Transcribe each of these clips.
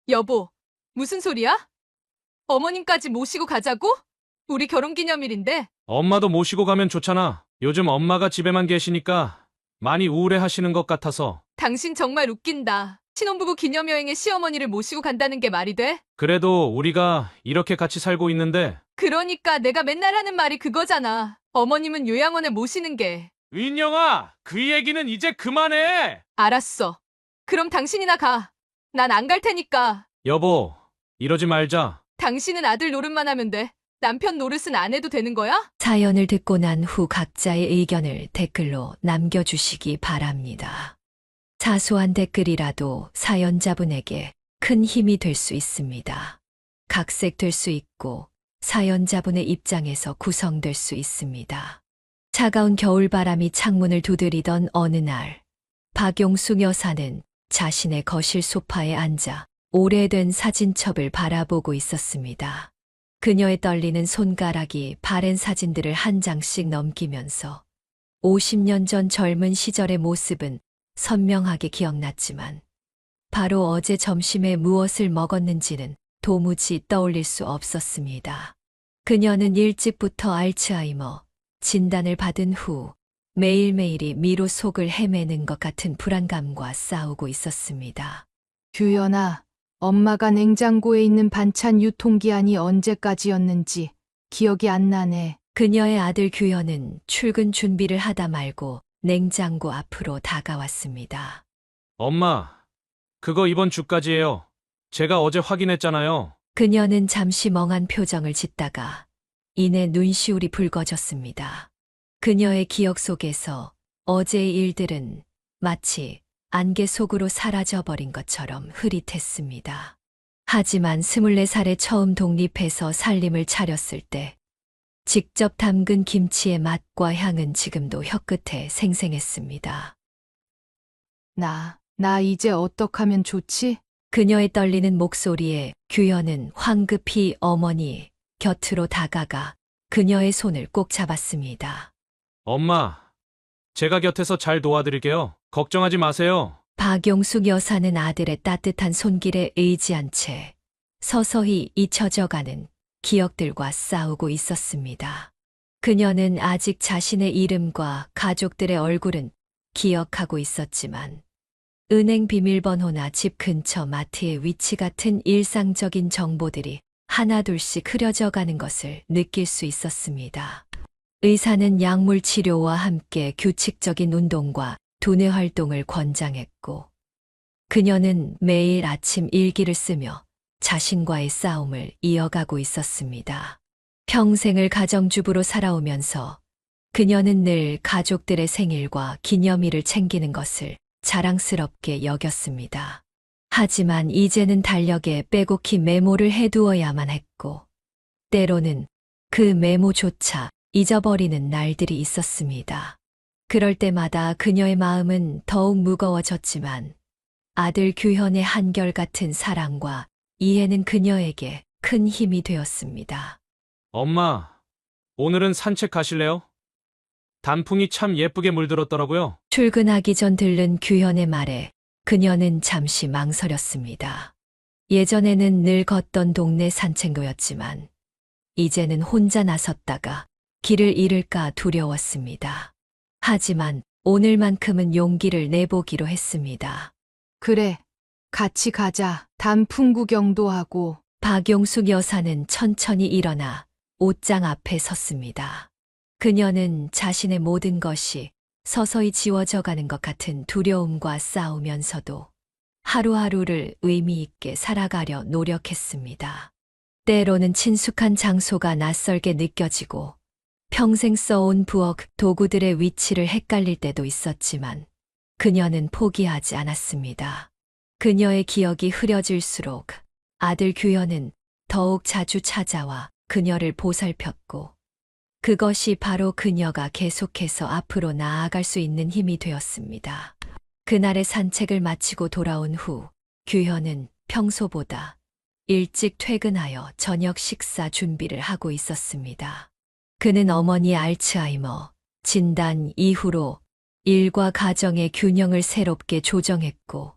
여보, 무슨 소리야? 어머님까지 모시고 가자고? 우리 결혼기념일인데. 엄마도 모시고 가면 좋잖아. 요즘 엄마가 집에만 계시니까 많이 우울해 하시는 것 같아서. 당신 정말 웃긴다. 신혼부부 기념여행에 시어머니를 모시고 간다는 게 말이 돼? 그래도 우리가 이렇게 같이 살고 있는데. 그러니까 내가 맨날 하는 말이 그거잖아. 어머님은 요양원에 모시는 게. 윈영아, 그 얘기는 이제 그만해! 알았어. 그럼 당신이나 가. 난 안 갈 테니까. 여보, 이러지 말자. 당신은 아들 노릇만 하면 돼. 남편 노릇은 안 해도 되는 거야? 사연을 듣고 난 후 각자의 의견을 댓글로 남겨주시기 바랍니다. 사소한 댓글이라도 사연자분에게 큰 힘이 될 수 있습니다. 각색될 수 있고 사연자분의 입장에서 구성될 수 있습니다. 차가운 겨울바람이 창문을 두드리던 어느 날, 박용숙 여사는 자신의 거실 소파에 앉아 오래된 사진첩을 바라보고 있었습니다. 그녀의 떨리는 손가락이 바랜 사진들을 한 장씩 넘기면서 50년 전 젊은 시절의 모습은 선명하게 기억났지만 바로 어제 점심에 무엇을 먹었는지는 도무지 떠올릴 수 없었습니다. 그녀는 일찍부터 알츠하이머 진단을 받은 후 매일매일이 미로 속을 헤매는 것 같은 불안감과 싸우고 있었습니다. 규현아, 엄마가 냉장고에 있는 반찬 유통기한이 언제까지였는지 기억이 안 나네. 그녀의 아들 규현은 출근 준비를 하다 말고 냉장고 앞으로 다가왔습니다. 엄마, 그거 이번 주까지예요. 제가 어제 확인했잖아요. 그녀는 잠시 멍한 표정을 짓다가 이내 눈시울이 붉어졌습니다. 그녀의 기억 속에서 어제의 일들은 마치 안개 속으로 사라져버린 것처럼 흐릿했습니다. 하지만 24살에 처음 독립해서 살림을 차렸을 때 직접 담근 김치의 맛과 향은 지금도 혀끝에 생생했습니다. 나 이제 어떡하면 좋지? 그녀의 떨리는 목소리에 규현은 황급히 어머니 곁으로 다가가 그녀의 손을 꼭 잡았습니다. 엄마, 제가 곁에서 잘 도와드릴게요. 걱정하지 마세요. 박용숙 여사는 아들의 따뜻한 손길에 의지한 채 서서히 잊혀져가는 기억들과 싸우고 있었습니다. 그녀는 아직 자신의 이름과 가족들의 얼굴은 기억하고 있었지만 은행 비밀번호나 집 근처 마트의 위치 같은 일상적인 정보들이 하나둘씩 흐려져 가는 것을 느낄 수 있었습니다. 의사는 약물 치료와 함께 규칙적인 운동과 두뇌 활동을 권장했고, 그녀는 매일 아침 일기를 쓰며 자신과의 싸움을 이어가고 있었습니다. 평생을 가정주부로 살아오면서 그녀는 늘 가족들의 생일과 기념일을 챙기는 것을 자랑스럽게 여겼습니다. 하지만 이제는 달력에 빼곡히 메모를 해두어야만 했고, 때로는 그 메모조차 잊어버리는 날들이 있었습니다. 그럴 때마다 그녀의 마음은 더욱 무거워졌지만 아들 규현의 한결같은 사랑과 이해는 그녀에게 큰 힘이 되었습니다. 엄마, 오늘은 산책 가실래요? 단풍이 참 예쁘게 물들었더라고요. 출근하기 전 들른 규현의 말에 그녀는 잠시 망설였습니다. 예전에는 늘 걷던 동네 산책로였지만 이제는 혼자 나섰다가 길을 잃을까 두려웠습니다. 하지만 오늘만큼은 용기를 내보기로 했습니다. 그래, 같이 가자. 단풍 구경도 하고. 박용숙 여사는 천천히 일어나 옷장 앞에 섰습니다. 그녀는 자신의 모든 것이 서서히 지워져 가는 것 같은 두려움과 싸우면서도 하루하루를 의미 있게 살아가려 노력했습니다. 때로는 친숙한 장소가 낯설게 느껴지고 평생 써온 부엌 도구들의 위치를 헷갈릴 때도 있었지만 그녀는 포기하지 않았습니다. 그녀의 기억이 흐려질수록 아들 규현은 더욱 자주 찾아와 그녀를 보살폈고 그것이 바로 그녀가 계속해서 앞으로 나아갈 수 있는 힘이 되었습니다. 그날의 산책을 마치고 돌아온 후 규현은 평소보다 일찍 퇴근하여 저녁 식사 준비를 하고 있었습니다. 그는 어머니 알츠하이머 진단 이후로 일과 가정의 균형을 새롭게 조정했고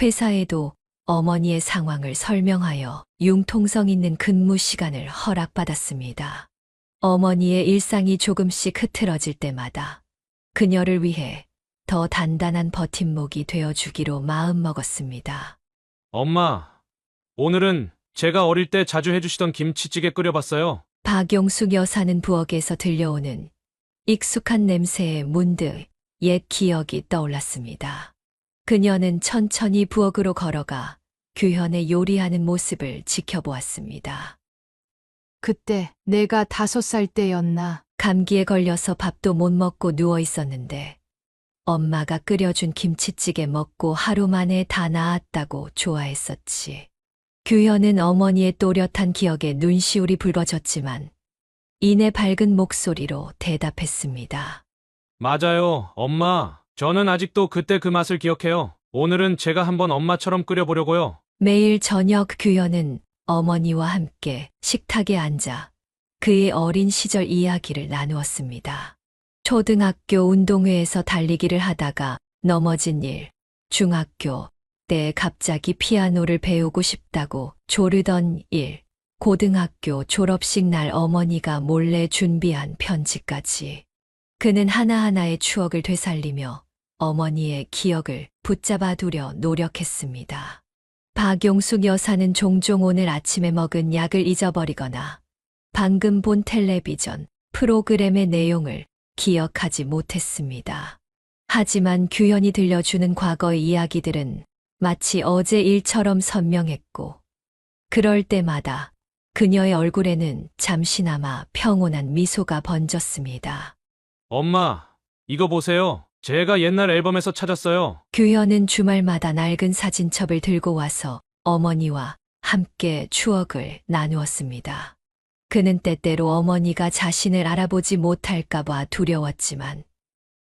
회사에도 어머니의 상황을 설명하여 융통성 있는 근무 시간을 허락받았습니다. 어머니의 일상이 조금씩 흐트러질 때마다 그녀를 위해 더 단단한 버팀목이 되어주기로 마음먹었습니다. 엄마, 오늘은 제가 어릴 때 자주 해주시던 김치찌개 끓여봤어요. 박용숙 여사는 부엌에서 들려오는 익숙한 냄새에 문득 옛 기억이 떠올랐습니다. 그녀는 천천히 부엌으로 걸어가 규현의 요리하는 모습을 지켜보았습니다. 그때 내가 5살 때였나? 감기에 걸려서 밥도 못 먹고 누워 있었는데 엄마가 끓여준 김치찌개 먹고 하루 만에 다 나았다고 좋아했었지. 규현은 어머니의 또렷한 기억에 눈시울이 붉어졌지만 이내 밝은 목소리로 대답했습니다. 맞아요, 엄마. 저는 아직도 그때 그 맛을 기억해요. 오늘은 제가 한번 엄마처럼 끓여보려고요. 매일 저녁 규현은 어머니와 함께 식탁에 앉아 그의 어린 시절 이야기를 나누었습니다. 초등학교 운동회에서 달리기를 하다가 넘어진 일, 중학교 때 갑자기 피아노를 배우고 싶다고 조르던 일, 고등학교 졸업식 날 어머니가 몰래 준비한 편지까지. 그는 하나하나의 추억을 되살리며 어머니의 기억을 붙잡아두려 노력했습니다. 박용숙 여사는 종종 오늘 아침에 먹은 약을 잊어버리거나 방금 본 텔레비전 프로그램의 내용을 기억하지 못했습니다. 하지만 규현이 들려주는 과거의 이야기들은 마치 어제 일처럼 선명했고, 그럴 때마다 그녀의 얼굴에는 잠시나마 평온한 미소가 번졌습니다. 엄마, 이거 보세요. 제가 옛날 앨범에서 찾았어요. 규현은 주말마다 낡은 사진첩을 들고 와서 어머니와 함께 추억을 나누었습니다. 그는 때때로 어머니가 자신을 알아보지 못할까봐 두려웠지만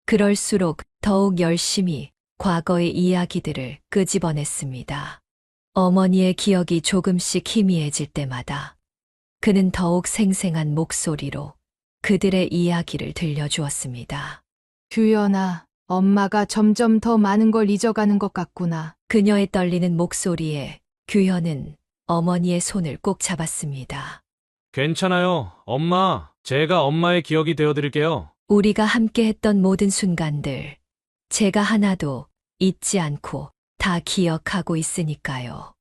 그럴수록 더욱 열심히 과거의 이야기들을 끄집어냈습니다. 어머니의 기억이 조금씩 희미해질 때마다 그는 더욱 생생한 목소리로 그들의 이야기를 들려주었습니다. 규현아, 엄마가 점점 더 많은 걸 잊어가는 것 같구나. 그녀의 떨리는 목소리에 규현은 어머니의 손을 꼭 잡았습니다. 괜찮아요, 엄마. 제가 엄마의 기억이 되어드릴게요. 우리가 함께 했던 모든 순간들, 제가 하나도 잊지 않고 다 기억하고 있으니까요.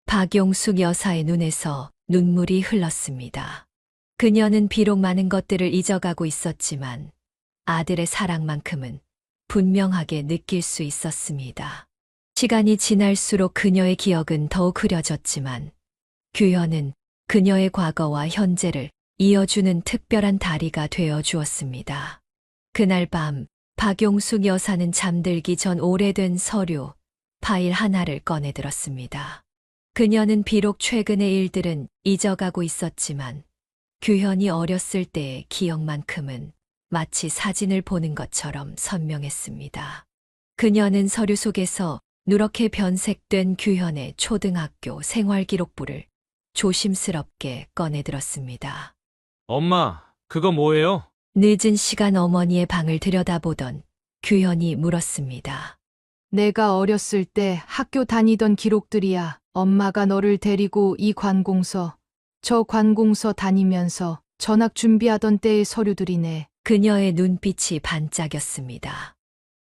박용숙 여사의 눈에서 눈물이 흘렀습니다. 그녀는 비록 많은 것들을 잊어가고 있었지만 아들의 사랑만큼은 분명하게 느낄 수 있었습니다. 시간이 지날수록 그녀의 기억은 더욱 흐려졌지만 규현은 그녀의 과거와 현재를 이어주는 특별한 다리가 되어 주었습니다. 그날 밤 박용숙 여사는 잠들기 전 오래된 서류, 파일 하나를 꺼내들었습니다. 그녀는 비록 최근의 일들은 잊어가고 있었지만 규현이 어렸을 때의 기억만큼은 마치 사진을 보는 것처럼 선명했습니다. 그녀는 서류 속에서 누렇게 변색된 규현의 초등학교 생활기록부를 조심스럽게 꺼내들었습니다. 엄마, 그거 뭐예요? 늦은 시간 어머니의 방을 들여다보던 규현이 물었습니다. 내가 어렸을 때 학교 다니던 기록들이야. 엄마가 너를 데리고 이 관공서, 저 관공서 다니면서 전학 준비하던 때의 서류들이네. 그녀의 눈빛이 반짝였습니다.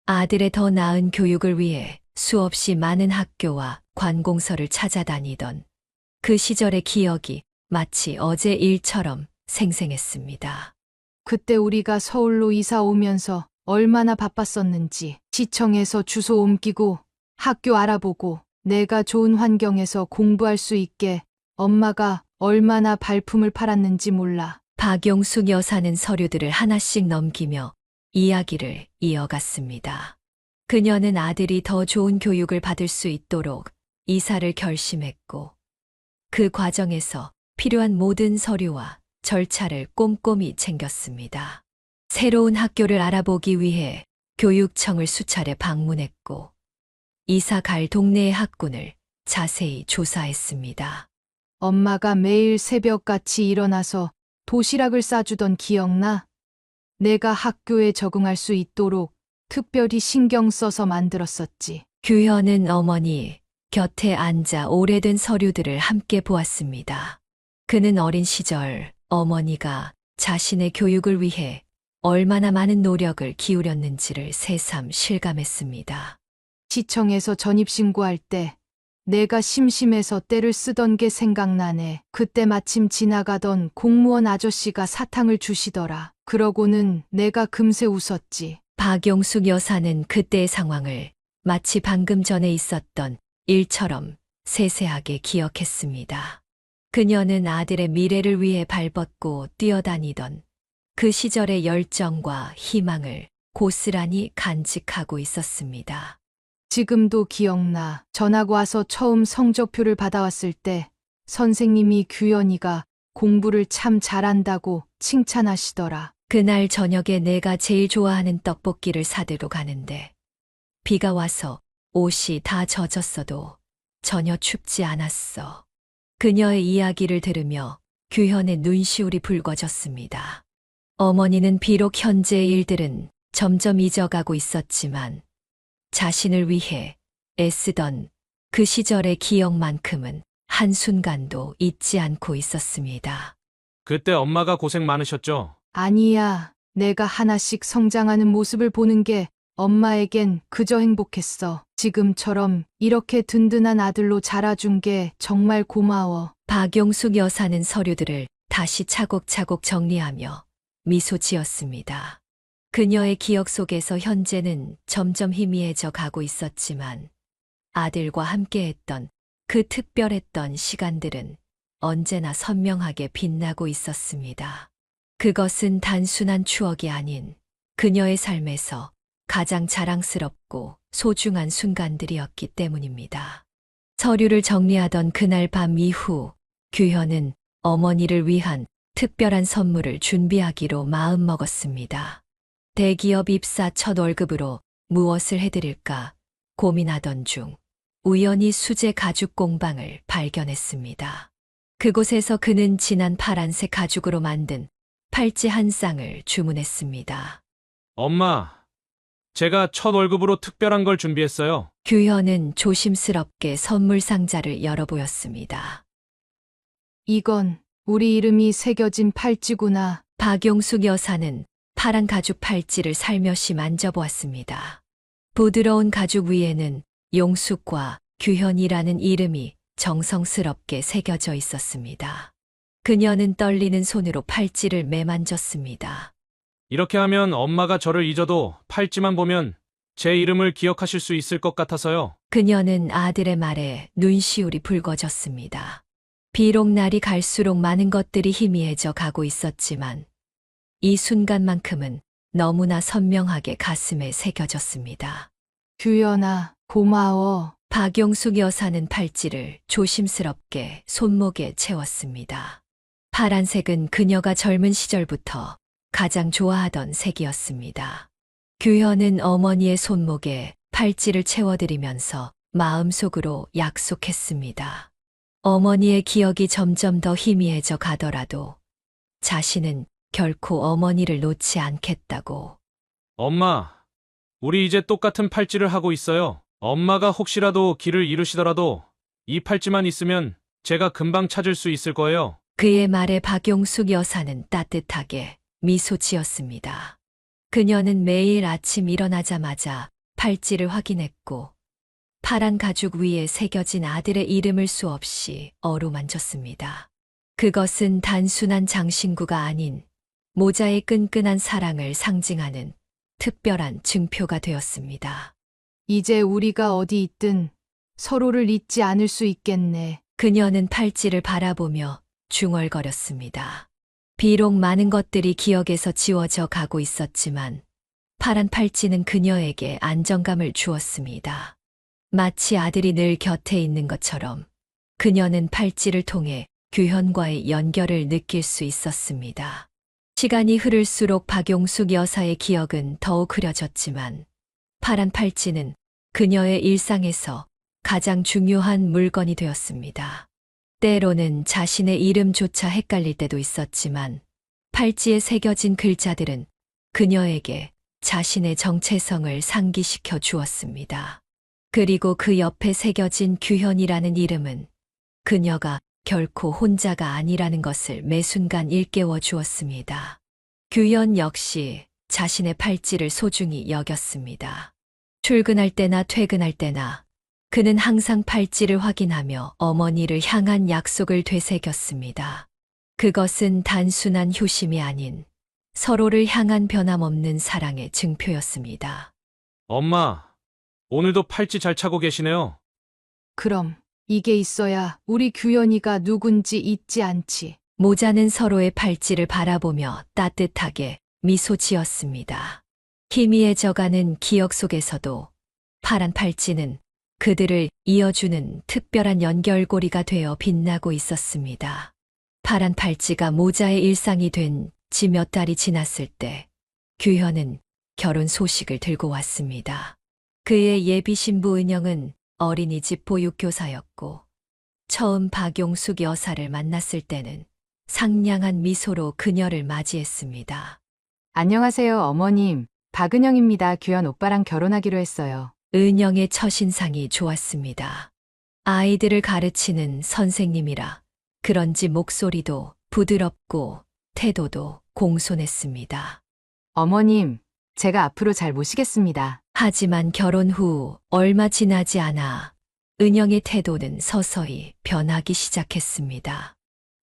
아들의 더 나은 교육을 위해 수없이 많은 학교와 관공서를 찾아다니던 그 시절의 기억이 마치 어제 일처럼 생생했습니다. 그때 우리가 서울로 이사 오면서 얼마나 바빴었는지, 시청에서 주소 옮기고 학교 알아보고 내가 좋은 환경에서 공부할 수 있게 엄마가 얼마나 발품을 팔았는지 몰라. 박용숙 여사는 서류들을 하나씩 넘기며 이야기를 이어갔습니다. 그녀는 아들이 더 좋은 교육을 받을 수 있도록 이사를 결심했고 그 과정에서 필요한 모든 서류와 절차를 꼼꼼히 챙겼습니다. 새로운 학교를 알아보기 위해 교육청을 수차례 방문했고 이사 갈 동네의 학군을 자세히 조사했습니다. 엄마가 매일 새벽같이 일어나서 도시락을 싸주던 기억나? 내가 학교에 적응할 수 있도록 특별히 신경 써서 만들었었지. 규현은 어머니 곁에 앉아 오래된 서류들을 함께 보았습니다. 그는 어린 시절 어머니가 자신의 교육을 위해 얼마나 많은 노력을 기울였는지를 새삼 실감했습니다. 시청에서 전입신고할 때 내가 심심해서 떼를 쓰던 게 생각나네. 그때 마침 지나가던 공무원 아저씨가 사탕을 주시더라. 그러고는 내가 금세 웃었지. 박용숙 여사는 그때의 상황을 마치 방금 전에 있었던 일처럼 세세하게 기억했습니다. 그녀는 아들의 미래를 위해 발벗고 뛰어다니던 그 시절의 열정과 희망을 고스란히 간직하고 있었습니다. 지금도 기억나. 전학 와서 처음 성적표를 받아왔을 때 선생님이 규현이가 공부를 참 잘한다고 칭찬하시더라. 그날 저녁에 내가 제일 좋아하는 떡볶이를 사들고 가는데 비가 와서 옷이 다 젖었어도 전혀 춥지 않았어. 그녀의 이야기를 들으며 규현의 눈시울이 붉어졌습니다. 어머니는 비록 현재의 일들은 점점 잊어가고 있었지만 자신을 위해 애쓰던 그 시절의 기억만큼은 한순간도 잊지 않고 있었습니다. 그때 엄마가 고생 많으셨죠? 아니야. 내가 하나씩 성장하는 모습을 보는 게 엄마에겐 그저 행복했어. 지금처럼 이렇게 든든한 아들로 자라준 게 정말 고마워. 박용숙 여사는 서류들을 다시 차곡차곡 정리하며 미소 지었습니다. 그녀의 기억 속에서 현재는 점점 희미해져 가고 있었지만 아들과 함께했던 그 특별했던 시간들은 언제나 선명하게 빛나고 있었습니다. 그것은 단순한 추억이 아닌 그녀의 삶에서 가장 자랑스럽고 소중한 순간들이었기 때문입니다. 서류를 정리하던 그날 밤 이후 규현은 어머니를 위한 특별한 선물을 준비하기로 마음먹었습니다. 대기업 입사 첫 월급으로 무엇을 해드릴까 고민하던 중 우연히 수제 가죽 공방을 발견했습니다. 그곳에서 그는 진한 파란색 가죽으로 만든 팔찌 한 쌍을 주문했습니다. 엄마, 제가 첫 월급으로 특별한 걸 준비했어요. 규현은 조심스럽게 선물 상자를 열어보였습니다. 이건 우리 이름이 새겨진 팔찌구나. 박용숙 여사는 파란 가죽 팔찌를 살며시 만져보았습니다. 부드러운 가죽 위에는 용숙과 규현이라는 이름이 정성스럽게 새겨져 있었습니다. 그녀는 떨리는 손으로 팔찌를 매만졌습니다. 이렇게 하면 엄마가 저를 잊어도 팔찌만 보면 제 이름을 기억하실 수 있을 것 같아서요. 그녀는 아들의 말에 눈시울이 붉어졌습니다. 비록 날이 갈수록 많은 것들이 희미해져 가고 있었지만 이 순간만큼은 너무나 선명하게 가슴에 새겨졌습니다. 규현아, 고마워. 박용숙 여사는 팔찌를 조심스럽게 손목에 채웠습니다. 파란색은 그녀가 젊은 시절부터 가장 좋아하던 색이었습니다. 규현은 어머니의 손목에 팔찌를 채워드리면서 마음속으로 약속했습니다. 어머니의 기억이 점점 더 희미해져 가더라도 자신은 결코 어머니를 놓지 않겠다고. 엄마, 우리 이제 똑같은 팔찌를 하고 있어요. 엄마가 혹시라도 길을 잃으시더라도 이 팔찌만 있으면 제가 금방 찾을 수 있을 거예요. 그의 말에 박용숙 여사는 따뜻하게 미소 지었습니다. 그녀는 매일 아침 일어나자마자 팔찌를 확인했고 파란 가죽 위에 새겨진 아들의 이름을 수없이 어루만졌습니다. 그것은 단순한 장신구가 아닌 모자의 끈끈한 사랑을 상징하는 특별한 증표가 되었습니다. 이제 우리가 어디 있든 서로를 잊지 않을 수 있겠네. 그녀는 팔찌를 바라보며 중얼거렸습니다. 비록 많은 것들이 기억에서 지워져 가고 있었지만 파란 팔찌는 그녀에게 안정감을 주었습니다. 마치 아들이 늘 곁에 있는 것처럼 그녀는 팔찌를 통해 규현과의 연결을 느낄 수 있었습니다. 시간이 흐를수록 박용숙 여사의 기억은 더욱 흐려졌지만 파란 팔찌는 그녀의 일상에서 가장 중요한 물건이 되었습니다. 때로는 자신의 이름조차 헷갈릴 때도 있었지만 팔찌에 새겨진 글자들은 그녀에게 자신의 정체성을 상기시켜 주었습니다. 그리고 그 옆에 새겨진 규현이라는 이름은 그녀가 결코 혼자가 아니라는 것을 매 순간 일깨워 주었습니다. 규현 역시 자신의 팔찌를 소중히 여겼습니다. 출근할 때나 퇴근할 때나 그는 항상 팔찌를 확인하며 어머니를 향한 약속을 되새겼습니다. 그것은 단순한 효심이 아닌 서로를 향한 변함없는 사랑의 증표였습니다. 엄마, 오늘도 팔찌 잘 차고 계시네요. 그럼 이게 있어야 우리 규현이가 누군지 잊지 않지. 모자는 서로의 팔찌를 바라보며 따뜻하게 미소 지었습니다. 희미해져가는 기억 속에서도 파란 팔찌는 그들을 이어주는 특별한 연결고리가 되어 빛나고 있었습니다. 파란 팔찌가 모자의 일상이 된 지 몇 달이 지났을 때 규현은 결혼 소식을 들고 왔습니다. 그의 예비 신부 은영은 어린이집 보육교사였고 처음 박용숙 여사를 만났을 때는 상냥한 미소로 그녀를 맞이했습니다. 안녕하세요, 어머님. 박은영입니다. 규현 오빠랑 결혼하기로 했어요. 은영의 첫인상이 좋았습니다. 아이들을 가르치는 선생님이라 그런지 목소리도 부드럽고 태도도 공손했습니다. 어머님, 제가 앞으로 잘 모시겠습니다. 하지만 결혼 후 얼마 지나지 않아 은영의 태도는 서서히 변하기 시작했습니다.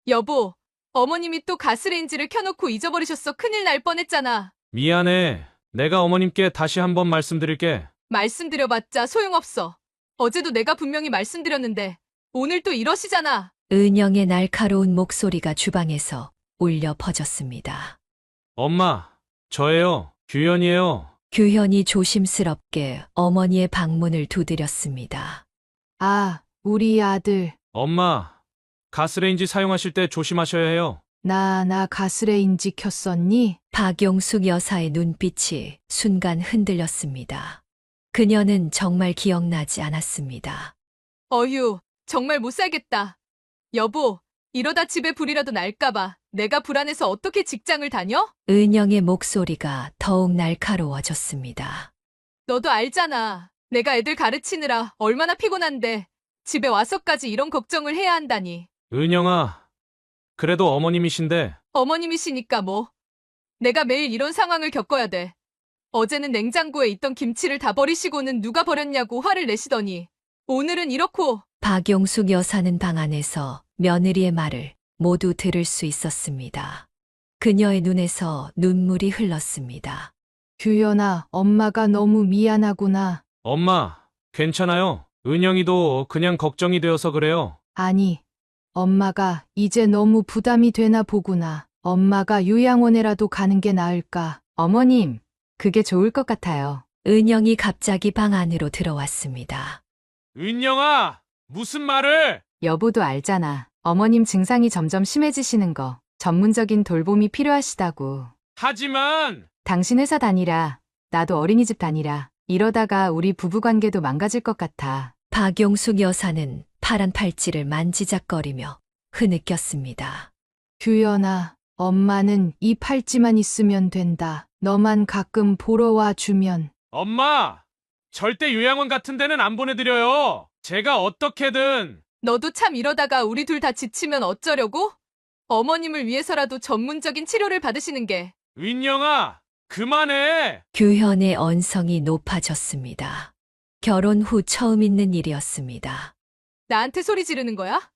여보, 어머님이 또 가스레인지를 켜놓고 잊어버리셨어. 큰일 날 뻔했잖아. 미안해. 내가 어머님께 다시 한번 말씀드릴게. 말씀드려봤자 소용없어. 어제도 내가 분명히 말씀드렸는데 오늘 또 이러시잖아. 은영의 날카로운 목소리가 주방에서 울려 퍼졌습니다. 엄마, 저예요. 규현이에요. 규현이 조심스럽게 어머니의 방문을 두드렸습니다. 아, 우리 아들. 엄마, 가스레인지 사용하실 때 조심하셔야 해요. 나 가스레인지 켰었니? 박용숙 여사의 눈빛이 순간 흔들렸습니다. 그녀는 정말 기억나지 않았습니다. 어휴, 정말 못 살겠다. 여보, 이러다 집에 불이라도 날까봐 내가 불안해서 어떻게 직장을 다녀? 은영의 목소리가 더욱 날카로워졌습니다. 너도 알잖아. 내가 애들 가르치느라 얼마나 피곤한데 집에 와서까지 이런 걱정을 해야 한다니. 은영아, 그래도 어머님이신데. 어머님이시니까 뭐. 내가 매일 이런 상황을 겪어야 돼. 어제는 냉장고에 있던 김치를 다 버리시고는 누가 버렸냐고 화를 내시더니 오늘은 이렇고. 박용숙 여사는 방 안에서 며느리의 말을 모두 들을 수 있었습니다. 그녀의 눈에서 눈물이 흘렀습니다. 규현아, 엄마가 너무 미안하구나. 엄마, 괜찮아요. 은영이도 그냥 걱정이 되어서 그래요. 아니, 엄마가 이제 너무 부담이 되나 보구나. 엄마가 요양원에라도 가는 게 나을까? 어머님, 그게 좋을 것 같아요. 은영이 갑자기 방 안으로 들어왔습니다. 은영아, 무슨 말을? 여보도 알잖아. 어머님 증상이 점점 심해지시는 거. 전문적인 돌봄이 필요하시다고. 하지만 당신 회사 다니라. 나도 어린이집 다니라. 이러다가 우리 부부관계도 망가질 것 같아. 박용숙 여사는 파란 팔찌를 만지작거리며 흐느꼈습니다. 규현아, 엄마는 이 팔찌만 있으면 된다. 너만 가끔 보러 와주면. 엄마, 절대 요양원 같은 데는 안 보내드려요. 제가 어떻게든. 너도 참 이러다가 우리 둘 다 지치면 어쩌려고? 어머님을 위해서라도 전문적인 치료를 받으시는 게. 은영아, 그만해. 규현의 언성이 높아졌습니다. 결혼 후 처음 있는 일이었습니다. 나한테 소리 지르는 거야?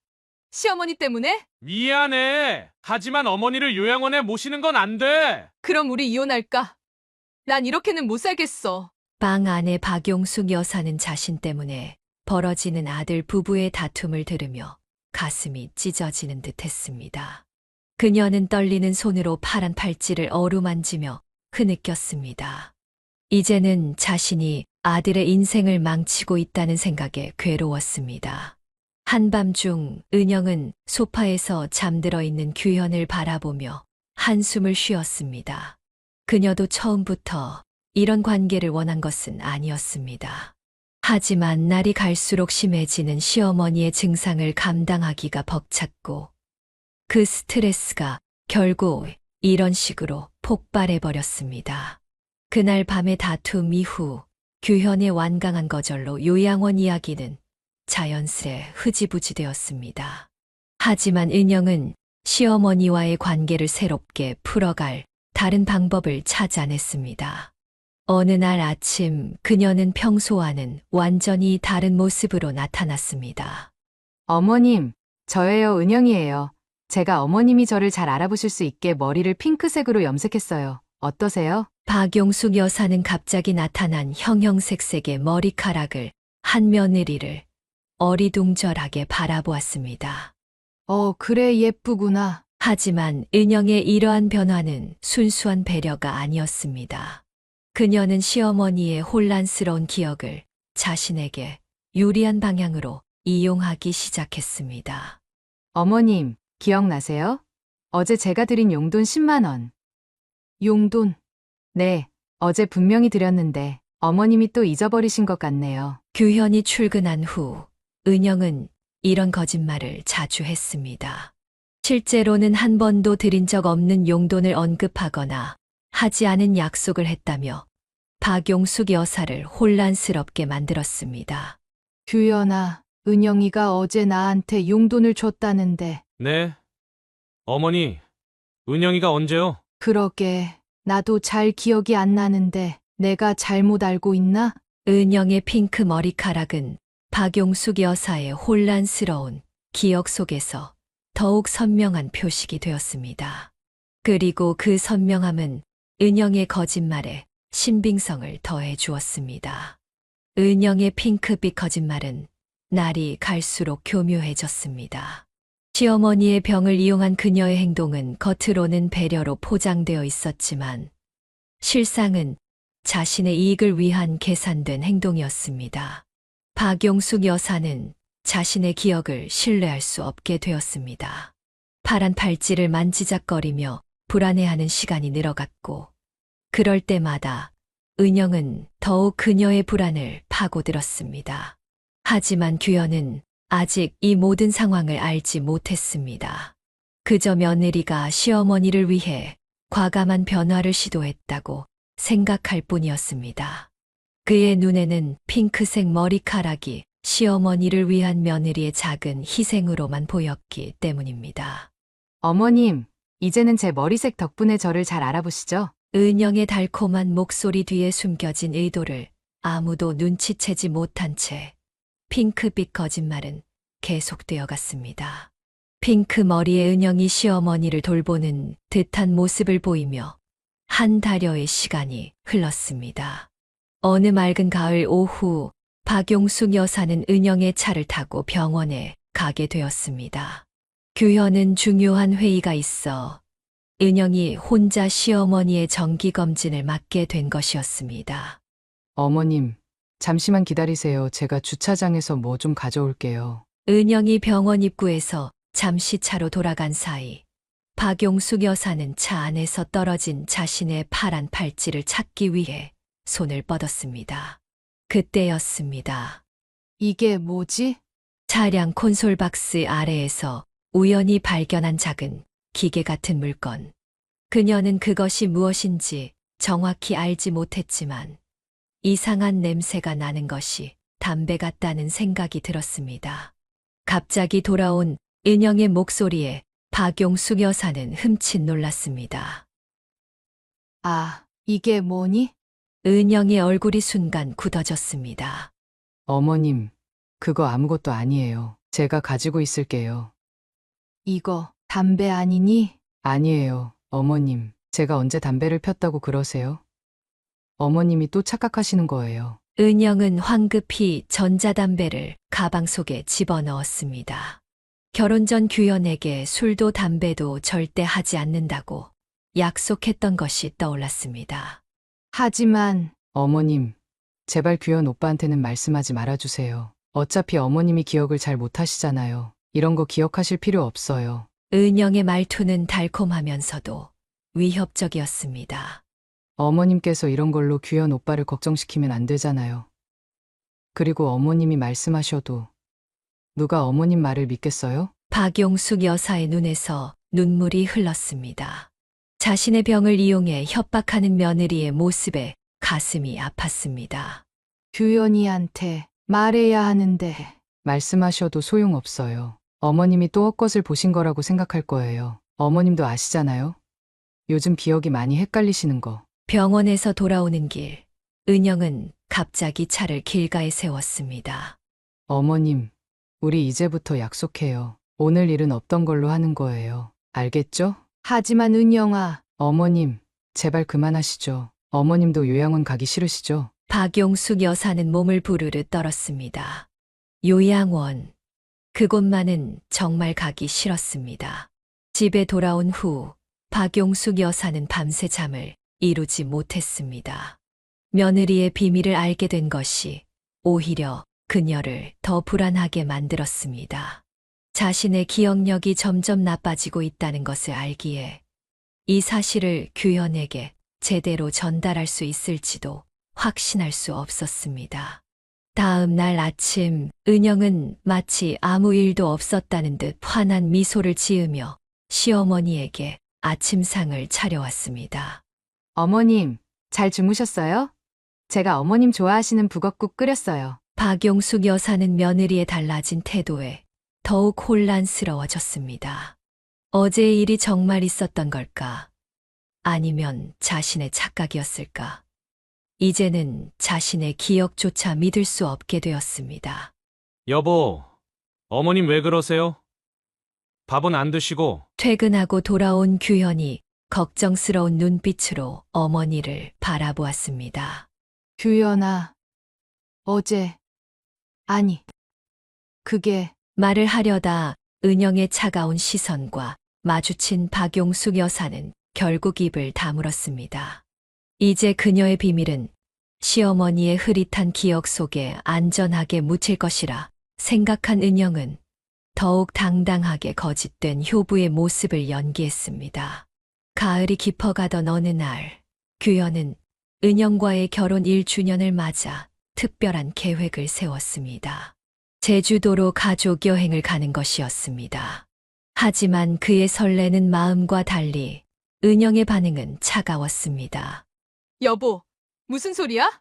시어머니 때문에? 미안해. 하지만 어머니를 요양원에 모시는 건 안 돼. 그럼 우리 이혼할까? 난 이렇게는 못 살겠어. 방 안에 박용숙 여사는 자신 때문에 벌어지는 아들 부부의 다툼을 들으며 가슴이 찢어지는 듯 했습니다. 그녀는 떨리는 손으로 파란 팔찌를 어루만지며 흐느꼈습니다. 이제는 자신이 아들의 인생을 망치고 있다는 생각에 괴로웠습니다. 한밤중 은영은 소파에서 잠들어 있는 규현을 바라보며 한숨을 쉬었습니다. 그녀도 처음부터 이런 관계를 원한 것은 아니었습니다. 하지만 날이 갈수록 심해지는 시어머니의 증상을 감당하기가 벅찼고 그 스트레스가 결국 이런 식으로 폭발해버렸습니다. 그날 밤의 다툼 이후 규현의 완강한 거절로 요양원 이야기는 자연스레 흐지부지 되었습니다. 하지만 은영은 시어머니와의 관계를 새롭게 풀어갈 다른 방법을 찾아냈습니다. 어느 날 아침 그녀는 평소와는 완전히 다른 모습으로 나타났습니다. 어머님, 저예요, 은영이에요. 제가 어머님이 저를 잘 알아보실 수 있게 머리를 핑크색으로 염색했어요. 어떠세요? 박용숙 여사는 갑자기 나타난 형형색색의 머리카락을 한 며느리를 어리둥절하게 바라보았습니다. 그래 예쁘구나. 하지만 은영의 이러한 변화는 순수한 배려가 아니었습니다. 그녀는 시어머니의 혼란스러운 기억을 자신에게 유리한 방향으로 이용하기 시작했습니다. 어머님, 기억나세요? 어제 제가 드린 용돈 10만 원. 용돈. 네, 어제 분명히 드렸는데 어머님이 또 잊어버리신 것 같네요. 규현이 출근한 후 은영은 이런 거짓말을 자주 했습니다. 실제로는 한 번도 드린 적 없는 용돈을 언급하거나 하지 않은 약속을 했다며 박용숙 여사를 혼란스럽게 만들었습니다. 규현아, 은영이가 어제 나한테 용돈을 줬다는데. 네. 어머니, 은영이가 언제요? 그러게, 나도 잘 기억이 안 나는데 내가 잘못 알고 있나? 은영의 핑크 머리카락은 박용숙 여사의 혼란스러운 기억 속에서 더욱 선명한 표식이 되었습니다. 그리고 그 선명함은 은영의 거짓말에 신빙성을 더해 주었습니다. 은영의 핑크빛 거짓말은 날이 갈수록 교묘해졌습니다. 시어머니의 병을 이용한 그녀의 행동은 겉으로는 배려로 포장되어 있었지만 실상은 자신의 이익을 위한 계산된 행동이었습니다. 박용숙 여사는 자신의 기억을 신뢰할 수 없게 되었습니다. 파란 팔찌를 만지작거리며 불안해하는 시간이 늘어갔고 그럴 때마다 은영은 더욱 그녀의 불안을 파고들었습니다. 하지만 규현은 아직 이 모든 상황을 알지 못했습니다. 그저 며느리가 시어머니를 위해 과감한 변화를 시도했다고 생각할 뿐이었습니다. 그의 눈에는 핑크색 머리카락이 시어머니를 위한 며느리의 작은 희생으로만 보였기 때문입니다. 어머님, 이제는 제 머리색 덕분에 저를 잘 알아보시죠? 은영의 달콤한 목소리 뒤에 숨겨진 의도를 아무도 눈치채지 못한 채 핑크빛 거짓말은 계속되어 갔습니다. 핑크 머리의 은영이 시어머니를 돌보는 듯한 모습을 보이며 한 달여의 시간이 흘렀습니다. 어느 맑은 가을 오후 박용숙 여사는 은영의 차를 타고 병원에 가게 되었습니다. 규현은 중요한 회의가 있어 은영이 혼자 시어머니의 정기검진을 맡게 된 것이었습니다. 어머님, 잠시만 기다리세요. 제가 주차장에서 뭐 좀 가져올게요. 은영이 병원 입구에서 잠시 차로 돌아간 사이 박용숙 여사는 차 안에서 떨어진 자신의 파란 팔찌를 찾기 위해 손을 뻗었습니다. 그때였습니다. 이게 뭐지? 차량 콘솔 박스 아래에서 우연히 발견한 작은 기계 같은 물건. 그녀는 그것이 무엇인지 정확히 알지 못했지만 이상한 냄새가 나는 것이 담배 같다는 생각이 들었습니다. 갑자기 돌아온 은영의 목소리에 박용숙 여사는 흠칫 놀랐습니다. 아, 이게 뭐니? 은영의 얼굴이 순간 굳어졌습니다. 어머님, 그거 아무것도 아니에요. 제가 가지고 있을게요. 이거 담배 아니니? 아니에요, 어머님. 제가 언제 담배를 폈다고 그러세요? 어머님이 또 착각하시는 거예요. 은영은 황급히 전자담배를 가방 속에 집어넣었습니다. 결혼 전 규현에게 술도 담배도 절대 하지 않는다고 약속했던 것이 떠올랐습니다. 하지만 어머님, 제발 규현 오빠한테는 말씀하지 말아주세요. 어차피 어머님이 기억을 잘 못하시잖아요. 이런 거 기억하실 필요 없어요. 은영의 말투는 달콤하면서도 위협적이었습니다. 어머님께서 이런 걸로 규현 오빠를 걱정시키면 안 되잖아요. 그리고 어머님이 말씀하셔도 누가 어머님 말을 믿겠어요? 박용숙 여사의 눈에서 눈물이 흘렀습니다. 자신의 병을 이용해 협박하는 며느리의 모습에 가슴이 아팠습니다. 규현이한테 말해야 하는데. 말씀하셔도 소용없어요. 어머님이 또 헛것을 보신 거라고 생각할 거예요. 어머님도 아시잖아요. 요즘 기억이 많이 헷갈리시는 거. 병원에서 돌아오는 길, 은영은 갑자기 차를 길가에 세웠습니다. 어머님, 우리 이제부터 약속해요. 오늘 일은 없던 걸로 하는 거예요. 알겠죠? 하지만 은영아, 어머님, 제발 그만하시죠. 어머님도 요양원 가기 싫으시죠? 박용숙 여사는 몸을 부르르 떨었습니다. 요양원. 그곳만은 정말 가기 싫었습니다. 집에 돌아온 후 박용숙 여사는 밤새 잠을 이루지 못했습니다. 며느리의 비밀을 알게 된 것이 오히려 그녀를 더 불안하게 만들었습니다. 자신의 기억력이 점점 나빠지고 있다는 것을 알기에 이 사실을 규현에게 제대로 전달할 수 있을지도 확신할 수 없었습니다. 다음 날 아침, 은영은 마치 아무 일도 없었다는 듯 환한 미소를 지으며 시어머니에게 아침상을 차려왔습니다. 어머님, 잘 주무셨어요? 제가 어머님 좋아하시는 북엇국 끓였어요. 박용숙 여사는 며느리의 달라진 태도에 더욱 혼란스러워졌습니다. 어제의 일이 정말 있었던 걸까? 아니면 자신의 착각이었을까? 이제는 자신의 기억조차 믿을 수 없게 되었습니다. 여보, 어머님 왜 그러세요? 밥은 안 드시고. 퇴근하고 돌아온 규현이 걱정스러운 눈빛으로 어머니를 바라보았습니다. 규현아, 어제, 아니, 그게, 말을 하려다 은영의 차가운 시선과 마주친 박용숙 여사는 결국 입을 다물었습니다. 이제 그녀의 비밀은 시어머니의 흐릿한 기억 속에 안전하게 묻힐 것이라 생각한 은영은 더욱 당당하게 거짓된 효부의 모습을 연기했습니다. 가을이 깊어가던 어느 날, 규현은 은영과의 결혼 1주년을 맞아 특별한 계획을 세웠습니다. 제주도로 가족 여행을 가는 것이었습니다. 하지만 그의 설레는 마음과 달리 은영의 반응은 차가웠습니다. 여보, 무슨 소리야?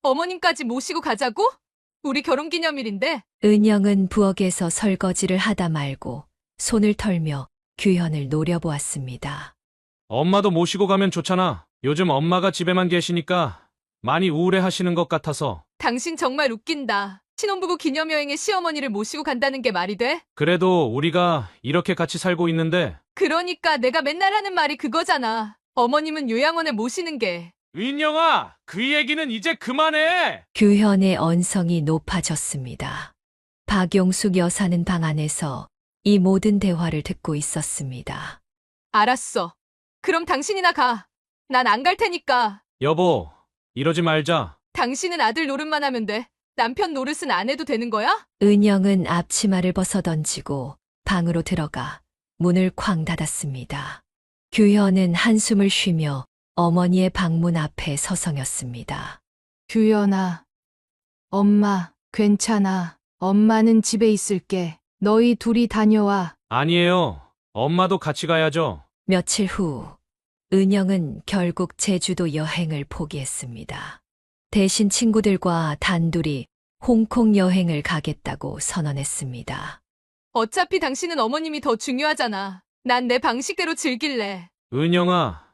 어머님까지 모시고 가자고? 우리 결혼기념일인데. 은영은 부엌에서 설거지를 하다 말고 손을 털며 규현을 노려보았습니다. 엄마도 모시고 가면 좋잖아. 요즘 엄마가 집에만 계시니까 많이 우울해 하시는 것 같아서. 당신 정말 웃긴다. 신혼부부 기념여행에 시어머니를 모시고 간다는 게 말이 돼? 그래도 우리가 이렇게 같이 살고 있는데. 그러니까 내가 맨날 하는 말이 그거잖아. 어머님은 요양원에 모시는 게. 은영아, 그 얘기는 이제 그만해! 규현의 언성이 높아졌습니다. 박용숙 여사는 방 안에서 이 모든 대화를 듣고 있었습니다. 알았어. 그럼 당신이나 가. 난 안 갈 테니까. 여보, 이러지 말자. 당신은 아들 노릇만 하면 돼. 남편 노릇은 안 해도 되는 거야? 은영은 앞치마를 벗어던지고 방으로 들어가 문을 쾅 닫았습니다. 규현은 한숨을 쉬며 어머니의 방문 앞에 서성였습니다. 규현아, 엄마, 괜찮아. 엄마는 집에 있을게. 너희 둘이 다녀와. 아니에요. 엄마도 같이 가야죠. 며칠 후 은영은 결국 제주도 여행을 포기했습니다. 대신 친구들과 단둘이 홍콩 여행을 가겠다고 선언했습니다. 어차피 당신은 어머님이 더 중요하잖아. 난 내 방식대로 즐길래. 은영아,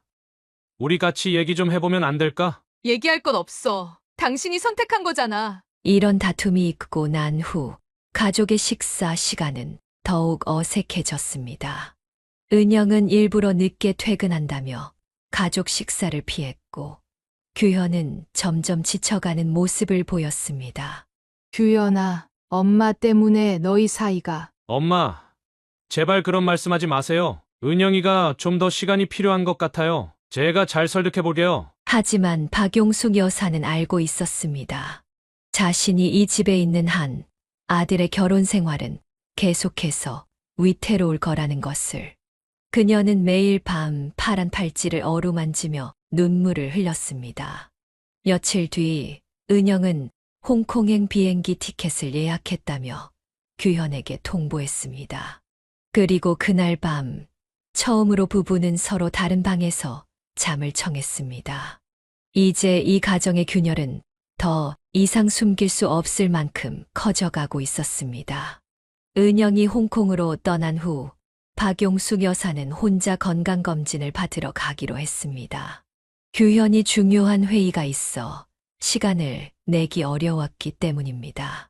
우리 같이 얘기 좀 해보면 안 될까? 얘기할 건 없어. 당신이 선택한 거잖아. 이런 다툼이 있고 난 후 가족의 식사 시간은 더욱 어색해졌습니다. 은영은 일부러 늦게 퇴근한다며 가족 식사를 피했고 규현은 점점 지쳐가는 모습을 보였습니다. 규현아, 엄마 때문에 너희 사이가. 엄마, 제발 그런 말씀하지 마세요. 은영이가 좀 더 시간이 필요한 것 같아요. 제가 잘 설득해볼게요. 하지만 박용숙 여사는 알고 있었습니다. 자신이 이 집에 있는 한 아들의 결혼 생활은 계속해서 위태로울 거라는 것을. 그녀는 매일 밤 파란 팔찌를 어루만지며 눈물을 흘렸습니다. 며칠 뒤 은영은 홍콩행 비행기 티켓을 예약했다며 규현에게 통보했습니다. 그리고 그날 밤 처음으로 부부는 서로 다른 방에서 잠을 청했습니다. 이제 이 가정의 균열은 더 이상 숨길 수 없을 만큼 커져가고 있었습니다. 은영이 홍콩으로 떠난 후 박용숙 여사는 혼자 건강검진을 받으러 가기로 했습니다. 규현이 중요한 회의가 있어 시간을 내기 어려웠기 때문입니다.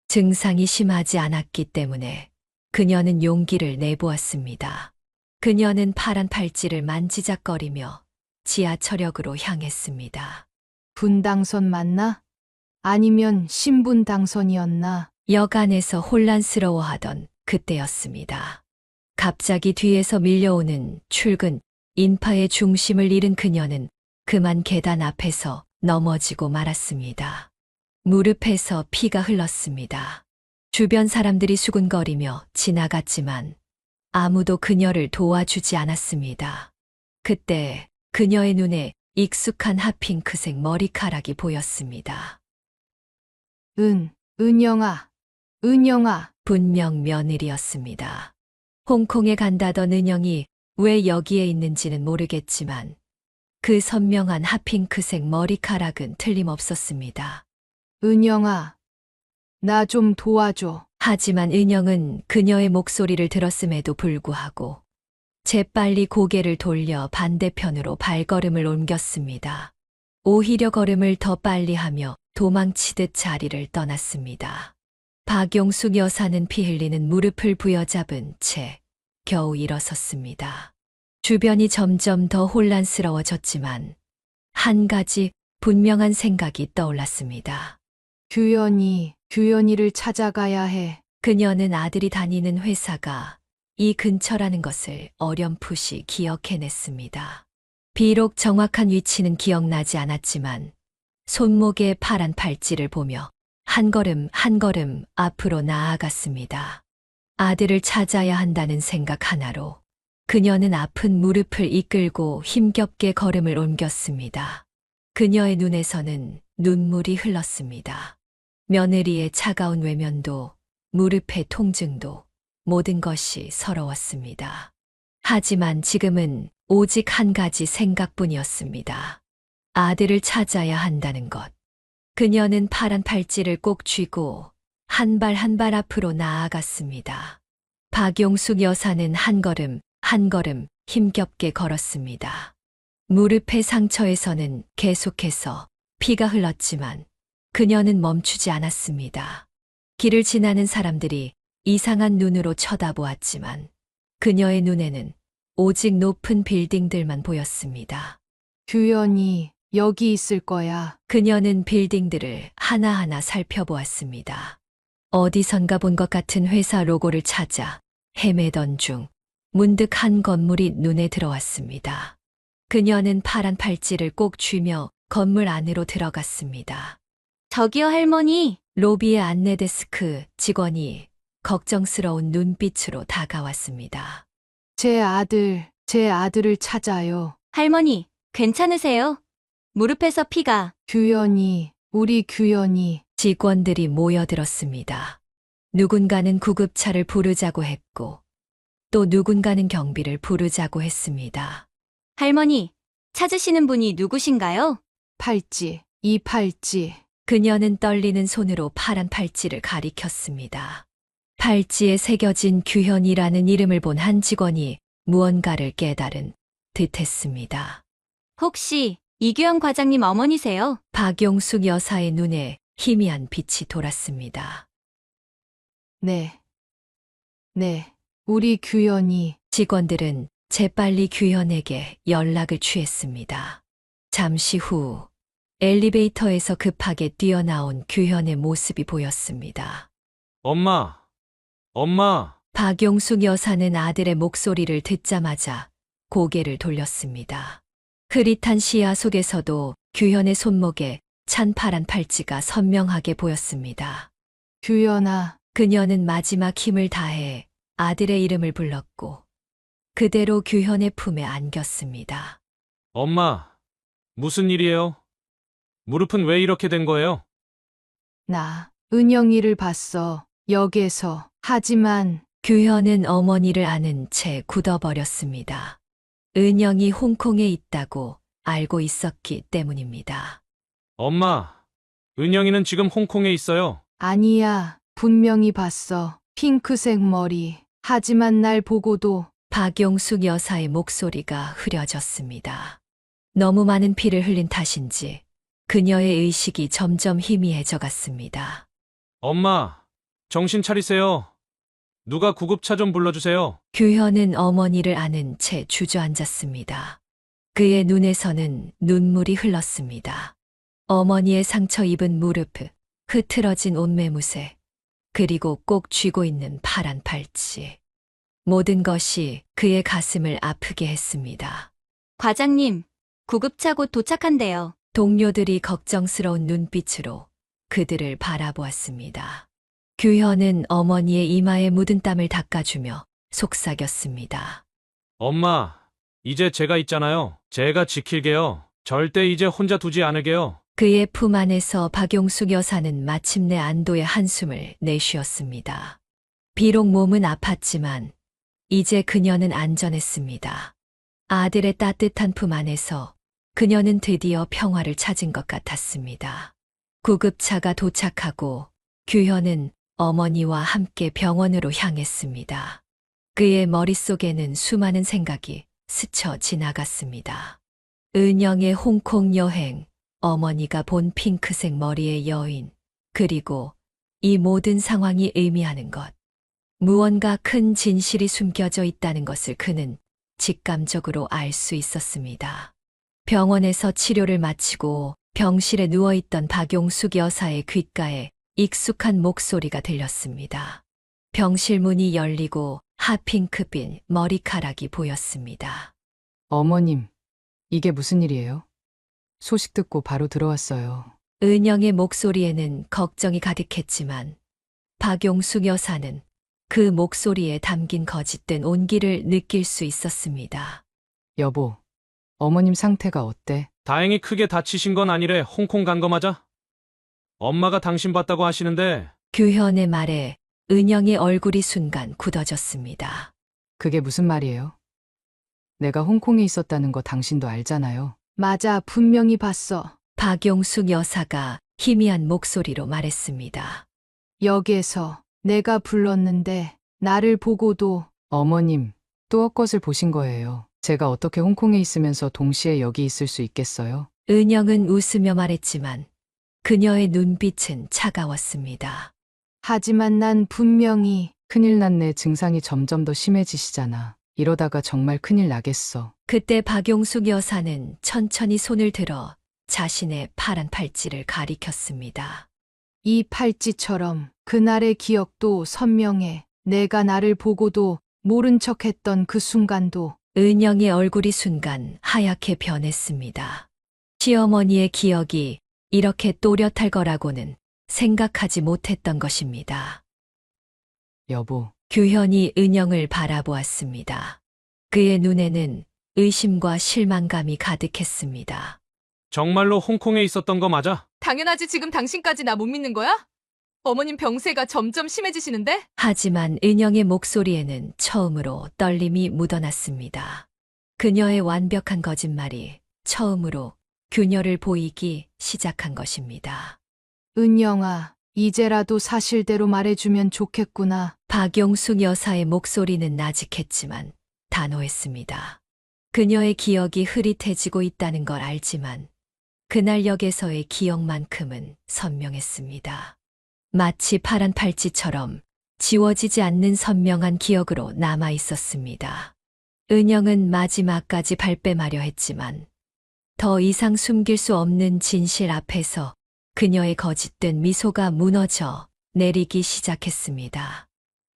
증상이 심하지 않았기 때문에 그녀는 용기를 내보았습니다. 그녀는 파란 팔찌를 만지작거리며 지하철역으로 향했습니다. 분당선 맞나? 아니면 신분당선이었나? 역 안에서 혼란스러워하던 그때였습니다. 갑자기 뒤에서 밀려오는 출근 인파의 중심을 잃은 그녀는 그만 계단 앞에서 넘어지고 말았습니다. 무릎에서 피가 흘렀습니다. 주변 사람들이 수군거리며 지나갔지만 아무도 그녀를 도와주지 않았습니다. 그때 그녀의 눈에 익숙한 핫핑크색 머리카락이 보였습니다. 은영아, 은영아. 분명 며느리였습니다. 홍콩에 간다던 은영이 왜 여기에 있는지는 모르겠지만 그 선명한 핫핑크색 머리카락은 틀림없었습니다. 은영아, 나 좀 도와줘. 하지만 은영은 그녀의 목소리를 들었음에도 불구하고 재빨리 고개를 돌려 반대편으로 발걸음을 옮겼습니다. 오히려 걸음을 더 빨리 하며 도망치듯 자리를 떠났습니다. 박용숙 여사는 피 흘리는 무릎을 부여잡은 채 겨우 일어섰습니다. 주변이 점점 더 혼란스러워졌지만 한 가지 분명한 생각이 떠올랐습니다. 규현이를 찾아가야 해. 그녀는 아들이 다니는 회사가 이 근처라는 것을 어렴풋이 기억해냈습니다. 비록 정확한 위치는 기억나지 않았지만 손목에 파란 팔찌를 보며 한 걸음 한 걸음 앞으로 나아갔습니다. 아들을 찾아야 한다는 생각 하나로 그녀는 아픈 무릎을 이끌고 힘겹게 걸음을 옮겼습니다. 그녀의 눈에서는 눈물이 흘렀습니다. 며느리의 차가운 외면도 무릎의 통증도 모든 것이 서러웠습니다. 하지만 지금은 오직 한 가지 생각뿐이었습니다. 아들을 찾아야 한다는 것. 그녀는 파란 팔찌를 꼭 쥐고 한 발 한 발 앞으로 나아갔습니다. 박용숙 여사는 한 걸음 한 걸음 힘겹게 걸었습니다. 무릎의 상처에서는 계속해서 피가 흘렀지만 그녀는 멈추지 않았습니다. 길을 지나는 사람들이 이상한 눈으로 쳐다보았지만 그녀의 눈에는 오직 높은 빌딩들만 보였습니다. 규현이 여기 있을 거야. 그녀는 빌딩들을 하나하나 살펴보았습니다. 어디선가 본 것 같은 회사 로고를 찾아 헤매던 중 문득 한 건물이 눈에 들어왔습니다. 그녀는 파란 팔찌를 꼭 쥐며 건물 안으로 들어갔습니다. 저기요, 할머니. 로비의 안내데스크 직원이 걱정스러운 눈빛으로 다가왔습니다. 제 아들을 찾아요. 할머니, 괜찮으세요? 무릎에서 피가. 우리 규현이. 직원들이 모여들었습니다. 누군가는 구급차를 부르자고 했고 또 누군가는 경비를 부르자고 했습니다. 할머니, 찾으시는 분이 누구신가요? 이 팔찌. 그녀는 떨리는 손으로 파란 팔찌를 가리켰습니다. 팔찌에 새겨진 규현이라는 이름을 본 한 직원이 무언가를 깨달은 듯했습니다. 혹시 이규현 과장님 어머니세요? 박용숙 여사의 눈에 희미한 빛이 돌았습니다. 네, 우리 규현이. 직원들은 재빨리 규현에게 연락을 취했습니다. 잠시 후 엘리베이터에서 급하게 뛰어나온 규현의 모습이 보였습니다. 엄마, 엄마. 박용숙 여사는 아들의 목소리를 듣자마자 고개를 돌렸습니다. 흐릿한 시야 속에서도 규현의 손목에 찬 파란 팔찌가 선명하게 보였습니다. 규현아. 그녀는 마지막 힘을 다해 아들의 이름을 불렀고 그대로 규현의 품에 안겼습니다. 엄마, 무슨 일이에요? 무릎은 왜 이렇게 된 거예요? 나 은영이를 봤어. 역에서. 하지만 규현은 어머니를 아는 채 굳어버렸습니다. 은영이 홍콩에 있다고 알고 있었기 때문입니다. 엄마, 은영이는 지금 홍콩에 있어요. 아니야. 분명히 봤어. 핑크색 머리. 하지만 날 보고도 박용숙 여사의 목소리가 흐려졌습니다. 너무 많은 피를 흘린 탓인지 그녀의 의식이 점점 희미해져 갔습니다. 엄마, 정신 차리세요. 누가 구급차 좀 불러주세요. 규현은 어머니를 아는 채 주저앉았습니다. 그의 눈에서는 눈물이 흘렀습니다. 어머니의 상처 입은 무릎, 흐트러진 옷매무새, 그리고 꼭 쥐고 있는 파란 팔찌. 모든 것이 그의 가슴을 아프게 했습니다. 과장님, 구급차 곧 도착한대요. 동료들이 걱정스러운 눈빛으로 그들을 바라보았습니다. 규현은 어머니의 이마에 묻은 땀을 닦아주며 속삭였습니다. 엄마, 이제 제가 있잖아요. 제가 지킬게요. 절대 이제 혼자 두지 않을게요. 그의 품 안에서 박용숙 여사는 마침내 안도의 한숨을 내쉬었습니다. 비록 몸은 아팠지만 이제 그녀는 안전했습니다. 아들의 따뜻한 품 안에서 그녀는 드디어 평화를 찾은 것 같았습니다. 구급차가 도착하고 규현은 어머니와 함께 병원으로 향했습니다. 그의 머릿속에는 수많은 생각이 스쳐 지나갔습니다. 은영의 홍콩 여행, 어머니가 본 핑크색 머리의 여인, 그리고 이 모든 상황이 의미하는 것. 무언가 큰 진실이 숨겨져 있다는 것을 그는 직감적으로 알 수 있었습니다. 병원에서 치료를 마치고 병실에 누워있던 박용숙 여사의 귓가에 익숙한 목소리가 들렸습니다. 병실 문이 열리고 핫핑크빛 머리카락이 보였습니다. 어머님, 이게 무슨 일이에요? 소식 듣고 바로 들어왔어요. 은영의 목소리에는 걱정이 가득했지만 박용숙 여사는 그 목소리에 담긴 거짓된 온기를 느낄 수 있었습니다. 여보, 어머님 상태가 어때? 다행히 크게 다치신 건 아니래. 홍콩 간 거 맞아? 엄마가 당신 봤다고 하시는데 규현의 말에 은영의 얼굴이 순간 굳어졌습니다. 그게 무슨 말이에요? 내가 홍콩에 있었다는 거 당신도 알잖아요. 맞아. 분명히 봤어. 박용숙 여사가 희미한 목소리로 말했습니다. 역에서 내가 불렀는데 나를 보고도 어머님, 또 헛것을 보신 거예요. 제가 어떻게 홍콩에 있으면서 동시에 여기 있을 수 있겠어요? 은영은 웃으며 말했지만 그녀의 눈빛은 차가웠습니다. 하지만 난 분명히 큰일 났네. 증상이 점점 더 심해지시잖아. 이러다가 정말 큰일 나겠어. 그때 박용숙 여사는 천천히 손을 들어 자신의 파란 팔찌를 가리켰습니다. 이 팔찌처럼 그날의 기억도 선명해. 내가 나를 보고도 모른 척했던 그 순간도 은영의 얼굴이 순간 하얗게 변했습니다. 시어머니의 기억이 이렇게 또렷할 거라고는 생각하지 못했던 것입니다. 여보, 규현이 은영을 바라보았습니다. 그의 눈에는 의심과 실망감이 가득했습니다. 정말로 홍콩에 있었던 거 맞아? 당연하지. 지금 당신까지 나 못 믿는 거야? 어머님 병세가 점점 심해지시는데? 하지만 은영의 목소리에는 처음으로 떨림이 묻어났습니다. 그녀의 완벽한 거짓말이 처음으로 균열을 보이기 시작한 것입니다. 은영아, 이제라도 사실대로 말해주면 좋겠구나. 박용숙 여사의 목소리는 나직했지만 단호했습니다. 그녀의 기억이 흐릿해지고 있다는 걸 알지만 그날 역에서의 기억만큼은 선명했습니다. 마치 파란 팔찌처럼 지워지지 않는 선명한 기억으로 남아 있었습니다. 은영은 마지막까지 발뺌하려 했지만 더 이상 숨길 수 없는 진실 앞에서 그녀의 거짓된 미소가 무너져 내리기 시작했습니다.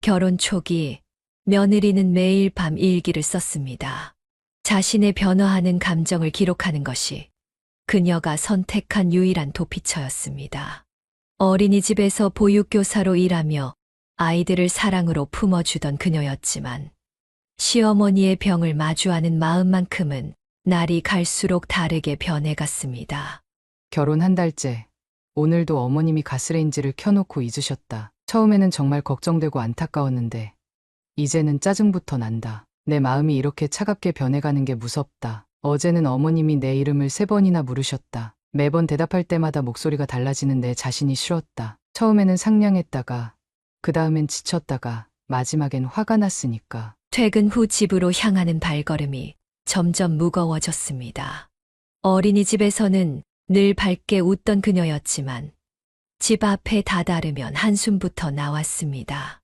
결혼 초기 며느리는 매일 밤 일기를 썼습니다. 자신의 변화하는 감정을 기록하는 것이 그녀가 선택한 유일한 도피처였습니다. 어린이집에서 보육교사로 일하며 아이들을 사랑으로 품어주던 그녀였지만 시어머니의 병을 마주하는 마음만큼은 날이 갈수록 다르게 변해갔습니다. 결혼 한 달째. 오늘도 어머님이 가스레인지를 켜놓고 잊으셨다. 처음에는 정말 걱정되고 안타까웠는데 이제는 짜증부터 난다. 내 마음이 이렇게 차갑게 변해가는 게 무섭다. 어제는 어머님이 내 이름을 3번이나 물으셨다. 매번 대답할 때마다 목소리가 달라지는 내 자신이 싫었다. 처음에는 상냥했다가, 그 다음엔 지쳤다가, 마지막엔 화가 났으니까. 퇴근 후 집으로 향하는 발걸음이 점점 무거워졌습니다. 어린이집에서는 늘 밝게 웃던 그녀였지만 집 앞에 다다르면 한숨부터 나왔습니다.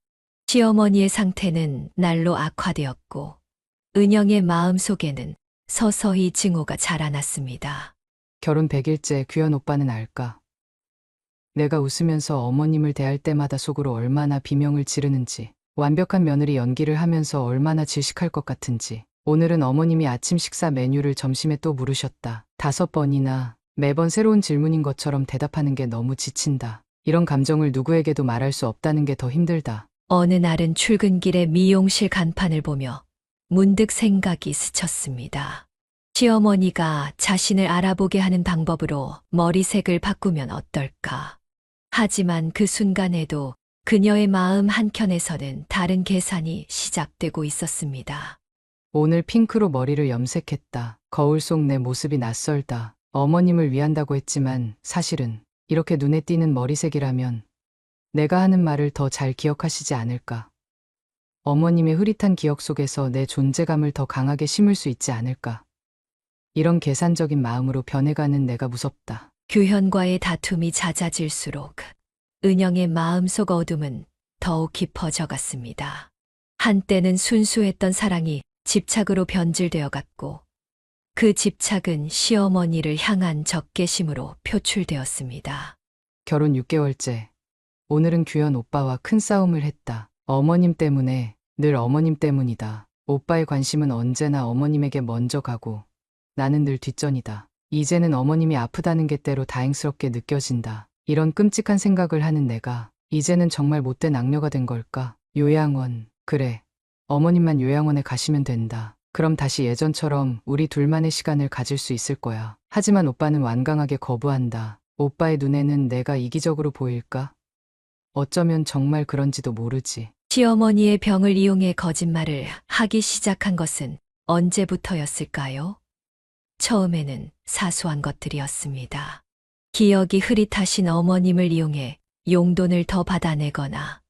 시어머니의 상태는 날로 악화되었고 은영의 마음속에는 서서히 증오가 자라났습니다. 결혼 100일째 규현 오빠는 알까? 내가 웃으면서 어머님을 대할 때마다 속으로 얼마나 비명을 지르는지, 완벽한 며느리 연기를 하면서 얼마나 질식할 것 같은지. 오늘은 어머님이 아침 식사 메뉴를 점심에 또 물으셨다. 5번이나 매번 새로운 질문인 것처럼 대답하는 게 너무 지친다. 이런 감정을 누구에게도 말할 수 없다는 게 더 힘들다. 어느 날은 출근길에 미용실 간판을 보며 문득 생각이 스쳤습니다. 시어머니가 자신을 알아보게 하는 방법으로 머리색을 바꾸면 어떨까? 하지만 그 순간에도 그녀의 마음 한켠에서는 다른 계산이 시작되고 있었습니다. 오늘 핑크로 머리를 염색했다. 거울 속 내 모습이 낯설다. 어머님을 위한다고 했지만 사실은 이렇게 눈에 띄는 머리색이라면 내가 하는 말을 더 잘 기억하시지 않을까? 어머님의 흐릿한 기억 속에서 내 존재감을 더 강하게 심을 수 있지 않을까? 이런 계산적인 마음으로 변해가는 내가 무섭다. 규현과의 다툼이 잦아질수록 은영의 마음속 어둠은 더욱 깊어져 갔습니다. 한때는 순수했던 사랑이 집착으로 변질되어 갔고 그 집착은 시어머니를 향한 적개심으로 표출되었습니다. 결혼 6개월째. 오늘은 규현 오빠와 큰 싸움을 했다. 어머님 때문에, 늘 어머님 때문이다. 오빠의 관심은 언제나 어머님에게 먼저 가고 나는 늘 뒷전이다. 이제는 어머님이 아프다는 게 때로 다행스럽게 느껴진다. 이런 끔찍한 생각을 하는 내가 이제는 정말 못된 악녀가 된 걸까? 요양원. 그래. 어머님만 요양원에 가시면 된다. 그럼 다시 예전처럼 우리 둘만의 시간을 가질 수 있을 거야. 하지만 오빠는 완강하게 거부한다. 오빠의 눈에는 내가 이기적으로 보일까? 어쩌면 정말 그런지도 모르지. 시어머니의 병을 이용해 거짓말을 하기 시작한 것은 언제부터였을까요? 처음에는 사소한 것들이었습니다. 기억이 흐릿하신 어머님을 이용해 용돈을 더 받아내거나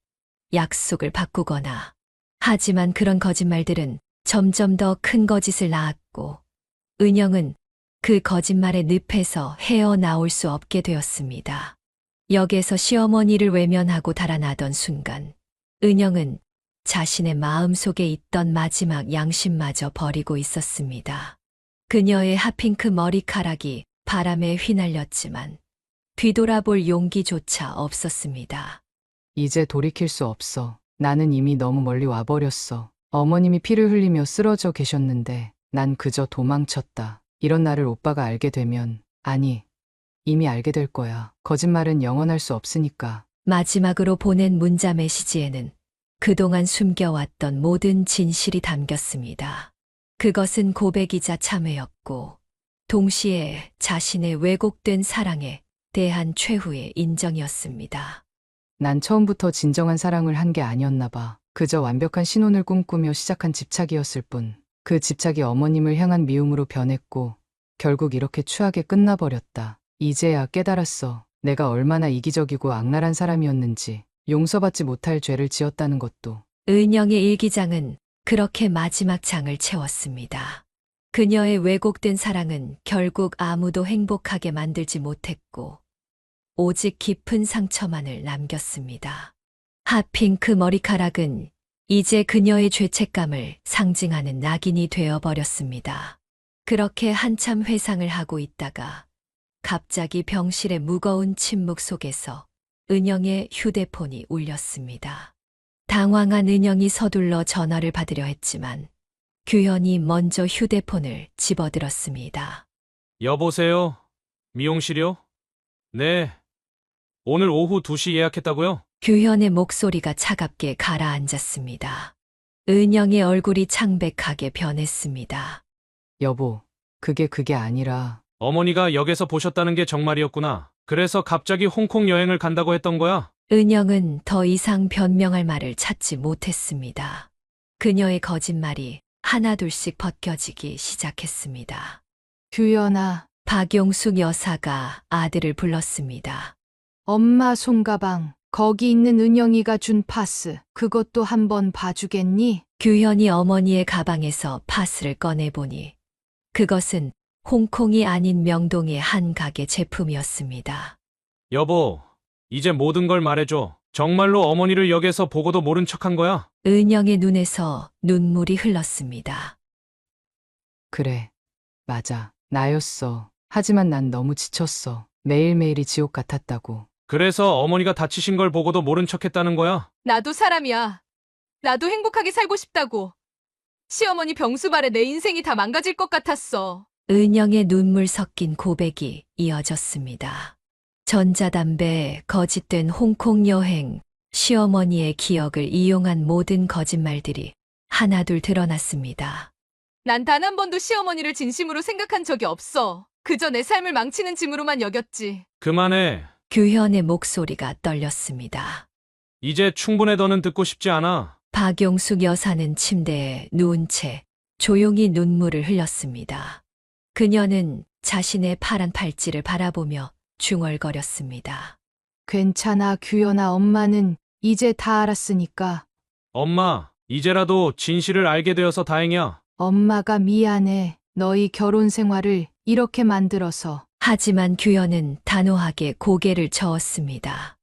약속을 바꾸거나. 하지만 그런 거짓말들은 점점 더 큰 거짓을 낳았고 은영은 그 거짓말의 늪에서 헤어나올 수 없게 되었습니다. 역에서 시어머니를 외면하고 달아나던 순간 은영은 자신의 마음속에 있던 마지막 양심마저 버리고 있었습니다. 그녀의 핫핑크 머리카락이 바람에 휘날렸지만 뒤돌아볼 용기조차 없었습니다. 이제 돌이킬 수 없어. 나는 이미 너무 멀리 와버렸어. 어머님이 피를 흘리며 쓰러져 계셨는데 난 그저 도망쳤다. 이런 나를 오빠가 알게 되면, 아니, 이미 알게 될 거야. 거짓말은 영원할 수 없으니까. 마지막으로 보낸 문자 메시지에는 그동안 숨겨왔던 모든 진실이 담겼습니다. 그것은 고백이자 참회였고 동시에 자신의 왜곡된 사랑에 대한 최후의 인정이었습니다. 난 처음부터 진정한 사랑을 한 게 아니었나 봐. 그저 완벽한 신혼을 꿈꾸며 시작한 집착이었을 뿐. 그 집착이 어머님을 향한 미움으로 변했고 결국 이렇게 추하게 끝나버렸다. 이제야 깨달았어. 내가 얼마나 이기적이고 악랄한 사람이었는지, 용서받지 못할 죄를 지었다는 것도. 은영의 일기장은 그렇게 마지막 장을 채웠습니다. 그녀의 왜곡된 사랑은 결국 아무도 행복하게 만들지 못했고 오직 깊은 상처만을 남겼습니다. 핫핑크 머리카락은 이제 그녀의 죄책감을 상징하는 낙인이 되어버렸습니다. 그렇게 한참 회상을 하고 있다가 갑자기 병실의 무거운 침묵 속에서 은영의 휴대폰이 울렸습니다. 당황한 은영이 서둘러 전화를 받으려 했지만 규현이 먼저 휴대폰을 집어들었습니다. 여보세요? 미용실이요? 네. 오늘 오후 2시 예약했다고요? 규현의 목소리가 차갑게 가라앉았습니다. 은영의 얼굴이 창백하게 변했습니다. 여보, 그게 아니라. 어머니가 역에서 보셨다는 게 정말이었구나. 그래서 갑자기 홍콩 여행을 간다고 했던 거야? 은영은 더 이상 변명할 말을 찾지 못했습니다. 그녀의 거짓말이 하나둘씩 벗겨지기 시작했습니다. 규현아, 박용숙 여사가 아들을 불렀습니다. 엄마 손가방, 거기 있는 은영이가 준 파스, 그것도 한번 봐주겠니? 규현이 어머니의 가방에서 파스를 꺼내보니 그것은 홍콩이 아닌 명동의 한 가게 제품이었습니다. 여보, 이제 모든 걸 말해줘. 정말로 어머니를 역에서 보고도 모른 척한 거야? 은영의 눈에서 눈물이 흘렀습니다. 그래. 맞아. 나였어. 하지만 난 너무 지쳤어. 매일매일이 지옥 같았다고. 그래서 어머니가 다치신 걸 보고도 모른 척했다는 거야? 나도 사람이야. 나도 행복하게 살고 싶다고. 시어머니 병수발에 내 인생이 다 망가질 것 같았어. 은영의 눈물 섞인 고백이 이어졌습니다. 전자담배, 거짓된 홍콩 여행, 시어머니의 기억을 이용한 모든 거짓말들이 하나둘 드러났습니다. 난 단 한 번도 시어머니를 진심으로 생각한 적이 없어. 그저 내 삶을 망치는 짐으로만 여겼지. 그만해. 규현의 목소리가 떨렸습니다. 이제 충분해. 더는 듣고 싶지 않아. 박용숙 여사는 침대에 누운 채 조용히 눈물을 흘렸습니다. 그녀는 자신의 파란 팔찌를 바라보며 중얼거렸습니다. 괜찮아, 규현아. 엄마는 이제 다 알았으니까. 엄마, 이제라도 진실을 알게 되어서 다행이야. 엄마가 미안해. 너희 결혼 생활을 이렇게 만들어서. 하지만 규현은 단호하게 고개를 저었습니다.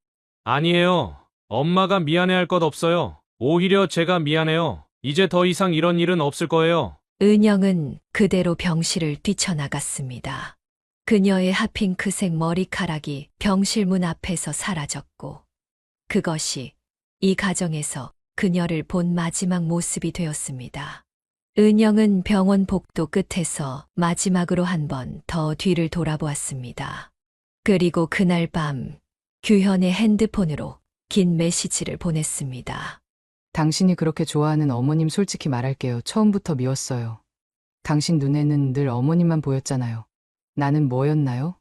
아니에요. 엄마가 미안해할 것 없어요. 오히려 제가 미안해요. 이제 더 이상 이런 일은 없을 거예요. 은영은 그대로 병실을 뛰쳐나갔습니다. 그녀의 핫핑크색 머리카락이 병실 문 앞에서 사라졌고 그것이 이 가정에서 그녀를 본 마지막 모습이 되었습니다. 은영은 병원 복도 끝에서 마지막으로 한 번 더 뒤를 돌아보았습니다. 그리고 그날 밤 규현의 핸드폰으로 긴 메시지를 보냈습니다. 당신이 그렇게 좋아하는 어머님 솔직히 말할게요. 처음부터 미웠어요. 당신 눈에는 늘 어머님만 보였잖아요. 나는 뭐였나요?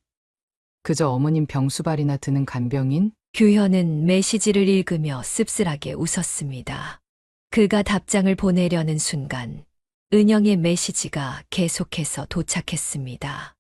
그저 어머님 병수발이나 드는 간병인? 규현은 메시지를 읽으며 씁쓸하게 웃었습니다. 그가 답장을 보내려는 순간 은영의 메시지가 계속해서 도착했습니다.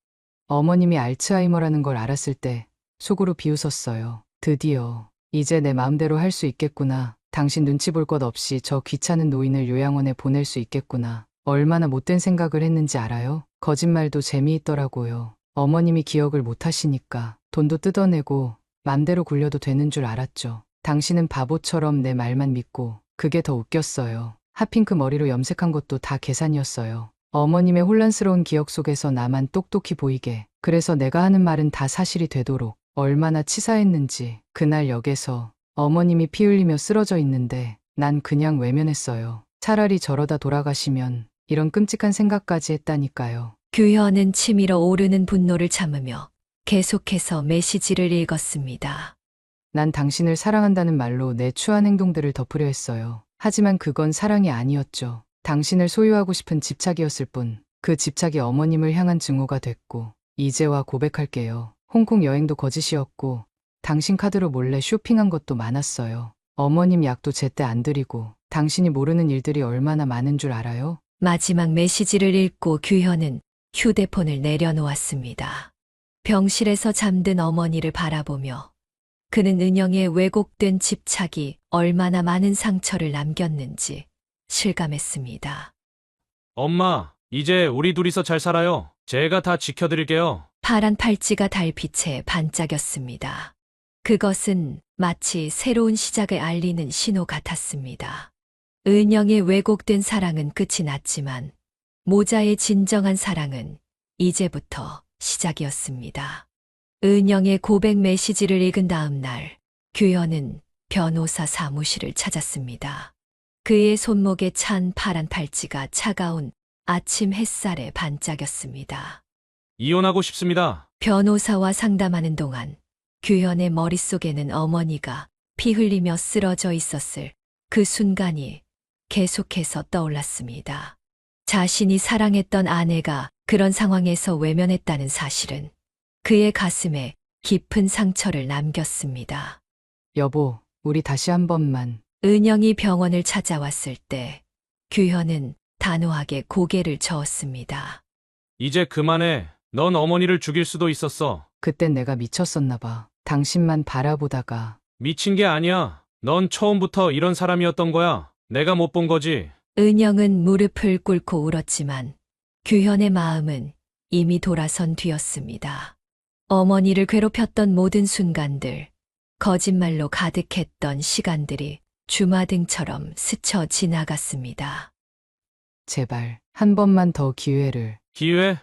어머님이 알츠하이머라는 걸 알았을 때 속으로 비웃었어요. 드디어 이제 내 마음대로 할 수 있겠구나. 당신 눈치 볼 것 없이 저 귀찮은 노인을 요양원에 보낼 수 있겠구나. 얼마나 못된 생각을 했는지 알아요? 거짓말도 재미있더라고요. 어머님이 기억을 못 하시니까 돈도 뜯어내고 맘대로 굴려도 되는 줄 알았죠. 당신은 바보처럼 내 말만 믿고 그게 더 웃겼어요. 핫핑크 머리로 염색한 것도 다 계산이었어요. 어머님의 혼란스러운 기억 속에서 나만 똑똑히 보이게. 그래서 내가 하는 말은 다 사실이 되도록. 얼마나 치사했는지. 그날 역에서 어머님이 피 흘리며 쓰러져 있는데 난 그냥 외면했어요. 차라리 저러다 돌아가시면 이런 끔찍한 생각까지 했다니까요. 규현은 치밀어 오르는 분노를 참으며 계속해서 메시지를 읽었습니다. 난 당신을 사랑한다는 말로 내 추한 행동들을 덮으려 했어요. 하지만 그건 사랑이 아니었죠. 당신을 소유하고 싶은 집착이었을 뿐. 그 집착이 어머님을 향한 증오가 됐고 이제와 고백할게요. 홍콩 여행도 거짓이었고 당신 카드로 몰래 쇼핑한 것도 많았어요. 어머님 약도 제때 안 드리고 당신이 모르는 일들이 얼마나 많은 줄 알아요? 마지막 메시지를 읽고 규현은 휴대폰을 내려놓았습니다. 병실에서 잠든 어머니를 바라보며 그는 은영의 왜곡된 집착이 얼마나 많은 상처를 남겼는지 실감했습니다. 엄마, 이제 우리 둘이서 잘 살아요. 제가 다 지켜드릴게요. 파란 팔찌가 달빛에 반짝였습니다. 그것은 마치 새로운 시작을 알리는 신호 같았습니다. 은영의 왜곡된 사랑은 끝이 났지만 모자의 진정한 사랑은 이제부터 시작이었습니다. 은영의 고백 메시지를 읽은 다음 날 규현은 변호사 사무실을 찾았습니다. 그의 손목에 찬 파란 팔찌가 차가운 아침 햇살에 반짝였습니다. 이혼하고 싶습니다. 변호사와 상담하는 동안 규현의 머릿속에는 어머니가 피 흘리며 쓰러져 있었을 그 순간이 계속해서 떠올랐습니다. 자신이 사랑했던 아내가 그런 상황에서 외면했다는 사실은 그의 가슴에 깊은 상처를 남겼습니다. 여보, 우리 다시 한 번만. 은영이 병원을 찾아왔을 때 규현은 단호하게 고개를 저었습니다. 이제 그만해. 넌 어머니를 죽일 수도 있었어. 그땐 내가 미쳤었나 봐. 당신만 바라보다가 미친 게 아니야. 넌 처음부터 이런 사람이었던 거야. 내가 못 본 거지. 은영은 무릎을 꿇고 울었지만 규현의 마음은 이미 돌아선 뒤였습니다. 어머니를 괴롭혔던 모든 순간들, 거짓말로 가득했던 시간들이 주마등처럼 스쳐 지나갔습니다. 제발 한 번만 더 기회를. 기회?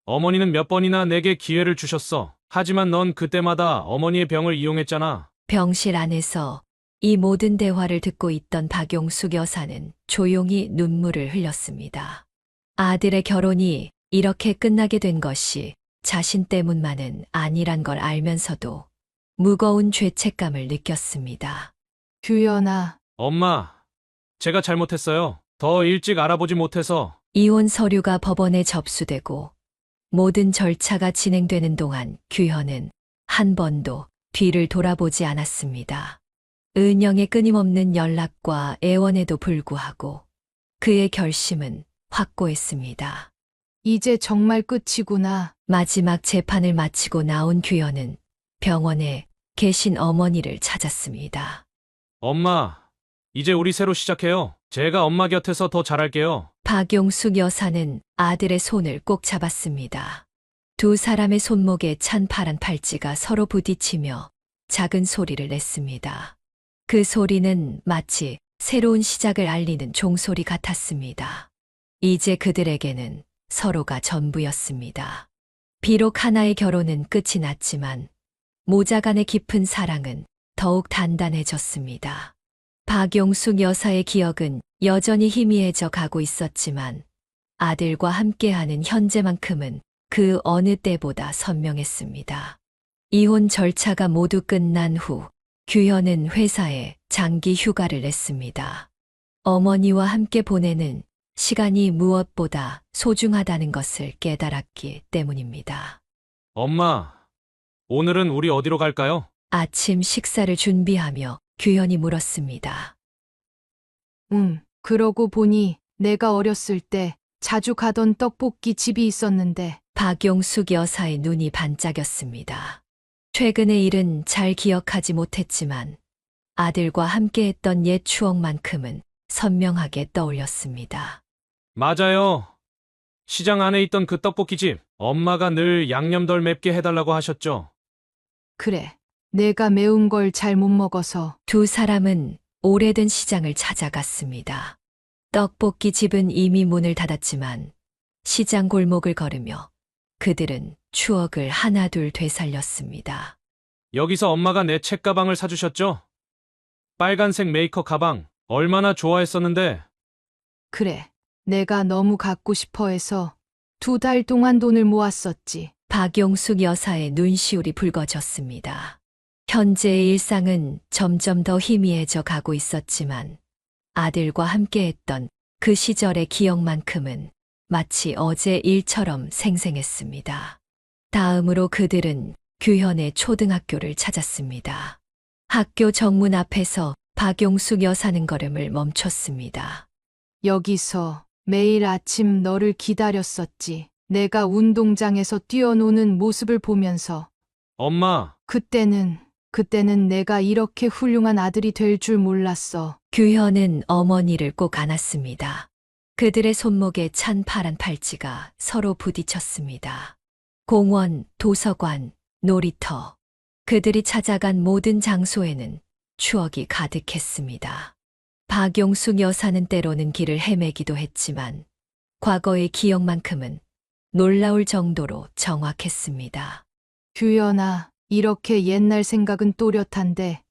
어머니는 몇 번이나 내게 기회를 주셨어. 하지만 넌 그때마다 어머니의 병을 이용했잖아. 병실 안에서 이 모든 대화를 듣고 있던 박용숙 여사는 조용히 눈물을 흘렸습니다. 아들의 결혼이 이렇게 끝나게 된 것이 자신 때문만은 아니란 걸 알면서도 무거운 죄책감을 느꼈습니다. 규현아, 엄마, 제가 잘못했어요. 더 일찍 알아보지 못해서. 이혼 서류가 법원에 접수되고 모든 절차가 진행되는 동안 규현은 한 번도 뒤를 돌아보지 않았습니다. 은영의 끊임없는 연락과 애원에도 불구하고 그의 결심은 확고했습니다. 이제 정말 끝이구나. 마지막 재판을 마치고 나온 규현은 병원에 계신 어머니를 찾았습니다. 엄마, 이제 우리 새로 시작해요. 제가 엄마 곁에서 더 잘할게요. 박용숙 여사는 아들의 손을 꼭 잡았습니다. 두 사람의 손목에 찬 파란 팔찌가 서로 부딪히며 작은 소리를 냈습니다. 그 소리는 마치 새로운 시작을 알리는 종소리 같았습니다. 이제 그들에게는 서로가 전부였습니다. 비록 하나의 결혼은 끝이 났지만 모자 간의 깊은 사랑은 더욱 단단해졌습니다. 박용숙 여사의 기억은 여전히 희미해져 가고 있었지만 아들과 함께하는 현재만큼은 그 어느 때보다 선명했습니다. 이혼 절차가 모두 끝난 후 규현은 회사에 장기 휴가를 냈습니다. 어머니와 함께 보내는 시간이 무엇보다 소중하다는 것을 깨달았기 때문입니다. 엄마, 오늘은 우리 어디로 갈까요? 아침 식사를 준비하며 규현이 물었습니다. 그러고 보니 내가 어렸을 때 자주 가던 떡볶이 집이 있었는데. 박용숙 여사의 눈이 반짝였습니다. 최근의 일은 잘 기억하지 못했지만 아들과 함께했던 옛 추억만큼은 선명하게 떠올렸습니다. 맞아요. 시장 안에 있던 그 떡볶이집. 엄마가 늘 양념 덜 맵게 해달라고 하셨죠. 그래, 내가 매운 걸 잘 못 먹어서. 두 사람은 오래된 시장을 찾아갔습니다. 떡볶이 집은 이미 문을 닫았지만 시장 골목을 걸으며 그들은 추억을 하나둘 되살렸습니다. 여기서 엄마가 내 책가방을 사주셨죠? 빨간색 메이커 가방. 얼마나 좋아했었는데. 그래, 내가 너무 갖고 싶어 해서 2달 동안 돈을 모았었지. 박용숙 여사의 눈시울이 붉어졌습니다. 현재의 일상은 점점 더 희미해져 가고 있었지만 아들과 함께했던 그 시절의 기억만큼은 마치 어제 일처럼 생생했습니다. 다음으로 그들은 규현의 초등학교를 찾았습니다. 학교 정문 앞에서 박용숙 여사는 걸음을 멈췄습니다. 여기서 매일 아침 너를 기다렸었지. 내가 운동장에서 뛰어노는 모습을 보면서. 엄마, 그때는 내가 이렇게 훌륭한 아들이 될 줄 몰랐어. 규현은 어머니를 꼭 안았습니다. 그들의 손목에 찬 파란 팔찌가 서로 부딪혔습니다. 공원, 도서관, 놀이터. 그들이 찾아간 모든 장소에는 추억이 가득했습니다. 박용숙 여사는 때로는 길을 헤매기도 했지만 과거의 기억만큼은 놀라울 정도로 정확했습니다. 규현아, 이렇게 옛날 생각은 또렷한데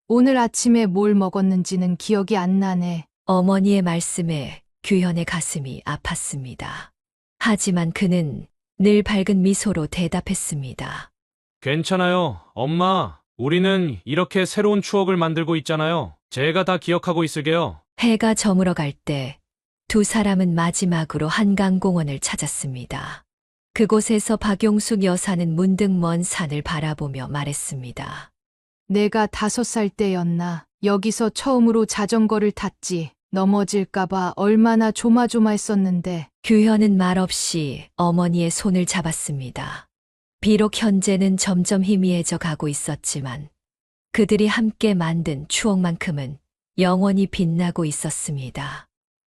오늘 아침에 뭘 먹었는지는 기억이 안 나네. 어머니의 말씀에 규현의 가슴이 아팠습니다. 하지만 그는 늘 밝은 미소로 대답했습니다. 괜찮아요. 엄마, 우리는 이렇게 새로운 추억을 만들고 있잖아요. 제가 다 기억하고 있을게요. 해가 저물어 갈 때 두 사람은 마지막으로 한강공원을 찾았습니다. 그곳에서 박용숙 여사는 문득 먼 산을 바라보며 말했습니다. 내가 5살 때였나. 여기서 처음으로 자전거를 탔지. 넘어질까봐 얼마나 조마조마했었는데. 규현은 말없이 어머니의 손을 잡았습니다. 비록 현재는 점점 희미해져 가고 있었지만 그들이 함께 만든 추억만큼은 영원히 빛나고 있었습니다.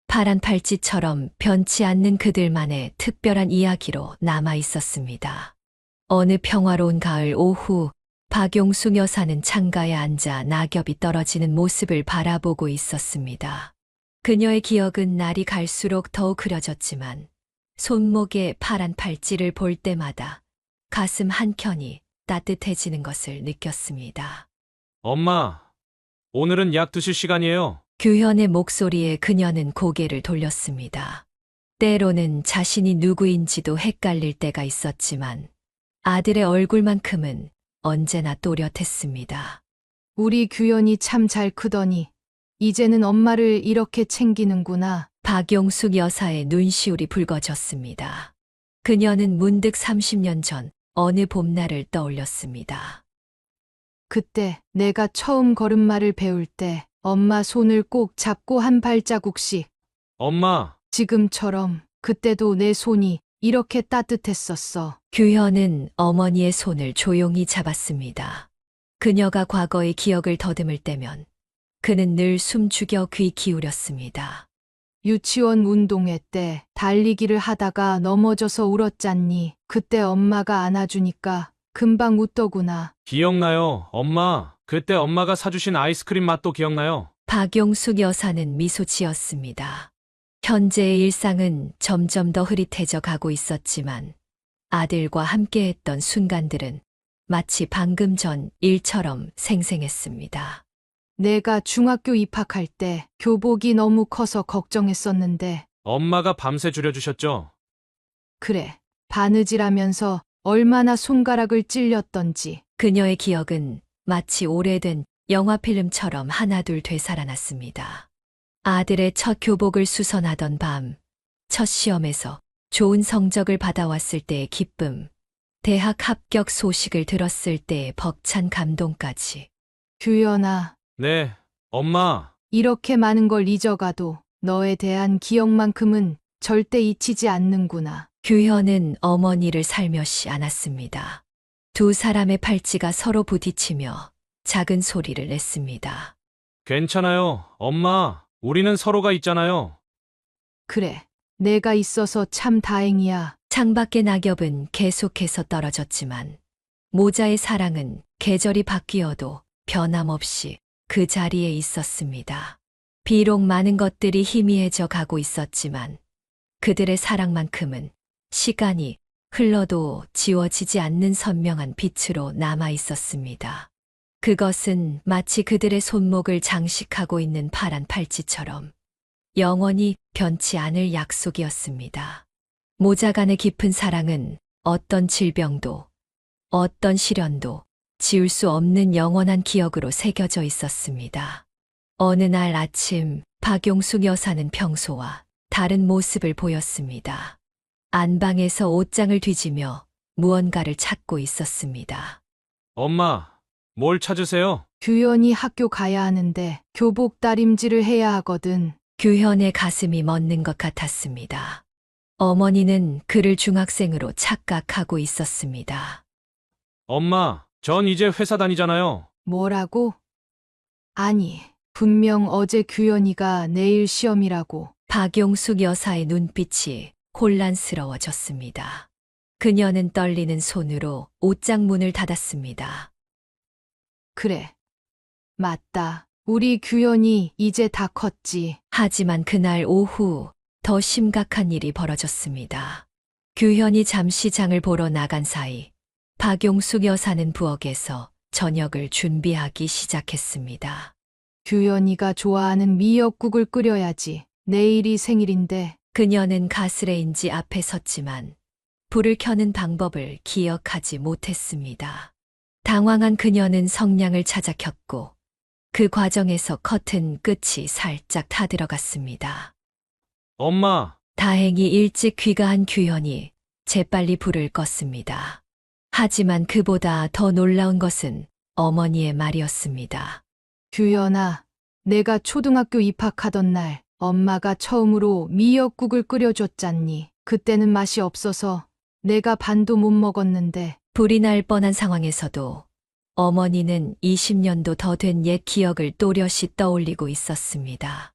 파란 팔찌처럼 변치 않는 그들만의 특별한 이야기로 남아 있었습니다. 어느 평화로운 가을 오후, 박용숙 여사는 창가에 앉아 낙엽이 떨어지는 모습을 바라보고 있었습니다. 그녀의 기억은 날이 갈수록 더욱 흐려졌지만 손목에 파란 팔찌를 볼 때마다 가슴 한켠이 따뜻해지는 것을 느꼈습니다. 엄마, 오늘은 약 드실 시간이에요. 규현의 목소리에 그녀는 고개를 돌렸습니다. 때로는 자신이 누구인지도 헷갈릴 때가 있었지만 아들의 얼굴만큼은 언제나 또렷했습니다. 우리 규현이 참 잘 크더니 이제는 엄마를 이렇게 챙기는구나. 박용숙 여사의 눈시울이 붉어졌습니다. 그녀는 문득 30년 전 어느 봄날을 떠올렸습니다. 그때 내가 처음 걸음마를 배울 때 엄마 손을 꼭 잡고 한 발자국씩. 엄마, 지금처럼 그때도 내 손이 이렇게 따뜻했었어. 규현은 어머니의 손을 조용히 잡았습니다. 그녀가 과거의 기억을 더듬을 때면 그는 늘 숨죽여 귀 기울였습니다. 유치원 운동회 때 달리기를 하다가 넘어져서 울었잖니. 그때 엄마가 안아주니까 금방 웃더구나. 기억나요. 엄마, 그때 엄마가 사주신 아이스크림 맛도 기억나요. 박용숙 여사는 미소 지었습니다. 현재의 일상은 점점 더 흐릿해져 가고 있었지만 아들과 함께했던 순간들은 마치 방금 전 일처럼 생생했습니다. 내가 중학교 입학할 때 교복이 너무 커서 걱정했었는데. 엄마가 밤새 줄여주셨죠. 그래, 바느질하면서 얼마나 손가락을 찔렸던지. 그녀의 기억은 마치 오래된 영화 필름처럼 하나둘 되살아났습니다. 아들의 첫 교복을 수선하던 밤, 첫 시험에서 좋은 성적을 받아왔을 때의 기쁨, 대학 합격 소식을 들었을 때의 벅찬 감동까지. 규현아, 네, 엄마. 이렇게 많은 걸 잊어가도 너에 대한 기억만큼은 절대 잊히지 않는구나. 규현은 어머니를 살며시 안았습니다. 두 사람의 팔찌가 서로 부딪히며 작은 소리를 냈습니다. 괜찮아요, 엄마. 우리는 서로가 있잖아요. 그래, 내가 있어서 참 다행이야. 창밖의 낙엽은 계속해서 떨어졌지만 모자의 사랑은 계절이 바뀌어도 변함없이 그 자리에 있었습니다. 비록 많은 것들이 희미해져 가고 있었지만 그들의 사랑만큼은 시간이 흘러도 지워지지 않는 선명한 빛으로 남아 있었습니다. 그것은 마치 그들의 손목을 장식하고 있는 파란 팔찌처럼 영원히 변치 않을 약속이었습니다. 모자 간의 깊은 사랑은 어떤 질병도, 어떤 시련도 지울 수 없는 영원한 기억으로 새겨져 있었습니다. 어느 날 아침, 박용숙 여사는 평소와 다른 모습을 보였습니다. 안방에서 옷장을 뒤지며 무언가를 찾고 있었습니다. 엄마, 뭘 찾으세요? 규현이 학교 가야 하는데 교복 다림질을 해야 하거든. 규현의 가슴이 멎는 것 같았습니다. 어머니는 그를 중학생으로 착각하고 있었습니다. 엄마, 전 이제 회사 다니잖아요. 뭐라고? 아니, 분명 어제 규현이가 내일 시험이라고. 박용숙 여사의 눈빛이 혼란스러워졌습니다. 그녀는 떨리는 손으로 옷장 문을 닫았습니다. 그래. 맞다. 우리 규현이 이제 다 컸지. 하지만 그날 오후 더 심각한 일이 벌어졌습니다. 규현이 잠시 장을 보러 나간 사이 박용숙 여사는 부엌에서 저녁을 준비하기 시작했습니다. 규현이가 좋아하는 미역국을 끓여야지. 내일이 생일인데. 그녀는 가스레인지 앞에 섰지만 불을 켜는 방법을 기억하지 못했습니다. 당황한 그녀는 성냥을 찾아 켰고 그 과정에서 커튼 끝이 살짝 타들어갔습니다. 엄마, 다행히 일찍 귀가한 규현이 재빨리 불을 껐습니다. 하지만 그보다 더 놀라운 것은 어머니의 말이었습니다. 규현아, 내가 초등학교 입학하던 날 엄마가 처음으로 미역국을 끓여줬잖니. 그때는 맛이 없어서 내가 반도 못 먹었는데 불이 날 뻔한 상황에서도 어머니는 20년도 더 된 옛 기억을 또렷이 떠올리고 있었습니다.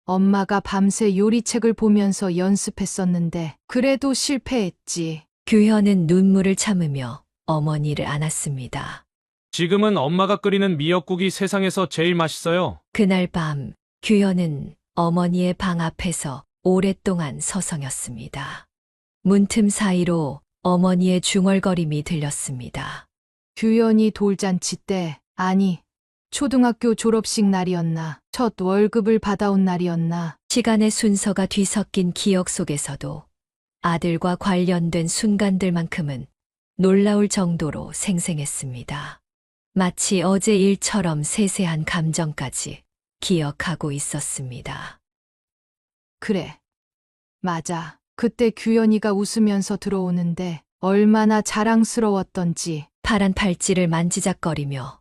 엄마가 밤새 요리책을 보면서 연습했었는데 그래도 실패했지. 규현은 눈물을 참으며 어머니를 안았습니다. 지금은 엄마가 끓이는 미역국이 세상에서 제일 맛있어요. 그날 밤 규현은 어머니의 방 앞에서 오랫동안 서성였습니다. 문틈 사이로 어머니의 중얼거림이 들렸습니다. 규현이 돌잔치 때, 아니, 초등학교 졸업식 날이었나, 첫 월급을 받아온 날이었나. 시간의 순서가 뒤섞인 기억 속에서도 아들과 관련된 순간들만큼은 놀라울 정도로 생생했습니다. 마치 어제 일처럼 세세한 감정까지 기억하고 있었습니다. 그래. 맞아. 그때 규현이가 웃으면서 들어오는데 얼마나 자랑스러웠던지. 파란 팔찌를 만지작거리며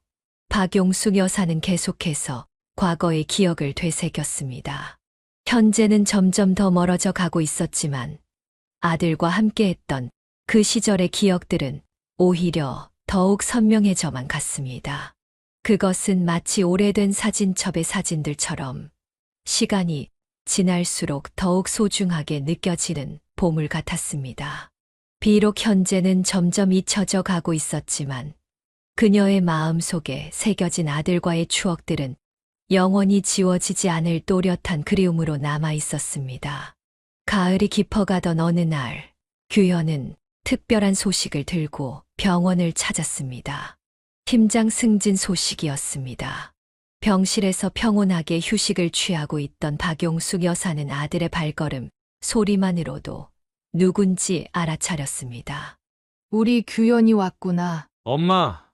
박용숙 여사는 계속해서 과거의 기억을 되새겼습니다. 현재는 점점 더 멀어져 가고 있었지만 아들과 함께했던 그 시절의 기억들은 오히려 더욱 선명해져만 갔습니다. 그것은 마치 오래된 사진첩의 사진들처럼 시간이 지날수록 더욱 소중하게 느껴지는 보물 같았습니다. 비록 현재는 점점 잊혀져 가고 있었지만 그녀의 마음 속에 새겨진 아들과의 추억들은 영원히 지워지지 않을 또렷한 그리움으로 남아 있었습니다. 가을이 깊어가던 어느 날, 규현은 특별한 소식을 들고 병원을 찾았습니다. 팀장 승진 소식이었습니다. 병실에서 평온하게 휴식을 취하고 있던 박용숙 여사는 아들의 발걸음, 소리만으로도 누군지 알아차렸습니다. 우리 규현이 왔구나. 엄마,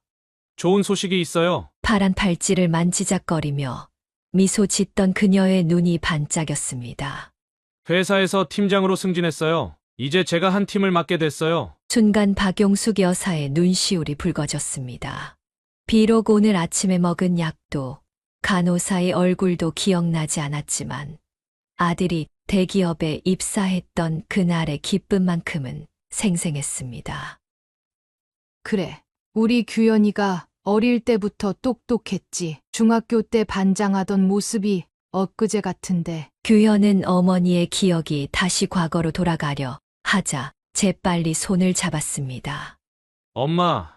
좋은 소식이 있어요. 파란 팔찌를 만지작거리며 미소 짓던 그녀의 눈이 반짝였습니다. 회사에서 팀장으로 승진했어요. 이제 제가 한 팀을 맡게 됐어요. 순간 박용숙 여사의 눈시울이 붉어졌습니다. 비록 오늘 아침에 먹은 약도 간호사의 얼굴도 기억나지 않았지만 아들이 대기업에 입사했던 그날의 기쁨만큼은 생생했습니다. 그래. 우리 규현이가 어릴 때부터 똑똑했지. 중학교 때 반장하던 모습이 엊그제 같은데. 규현은 어머니의 기억이 다시 과거로 돌아가려 하자 재빨리 손을 잡았습니다. 엄마,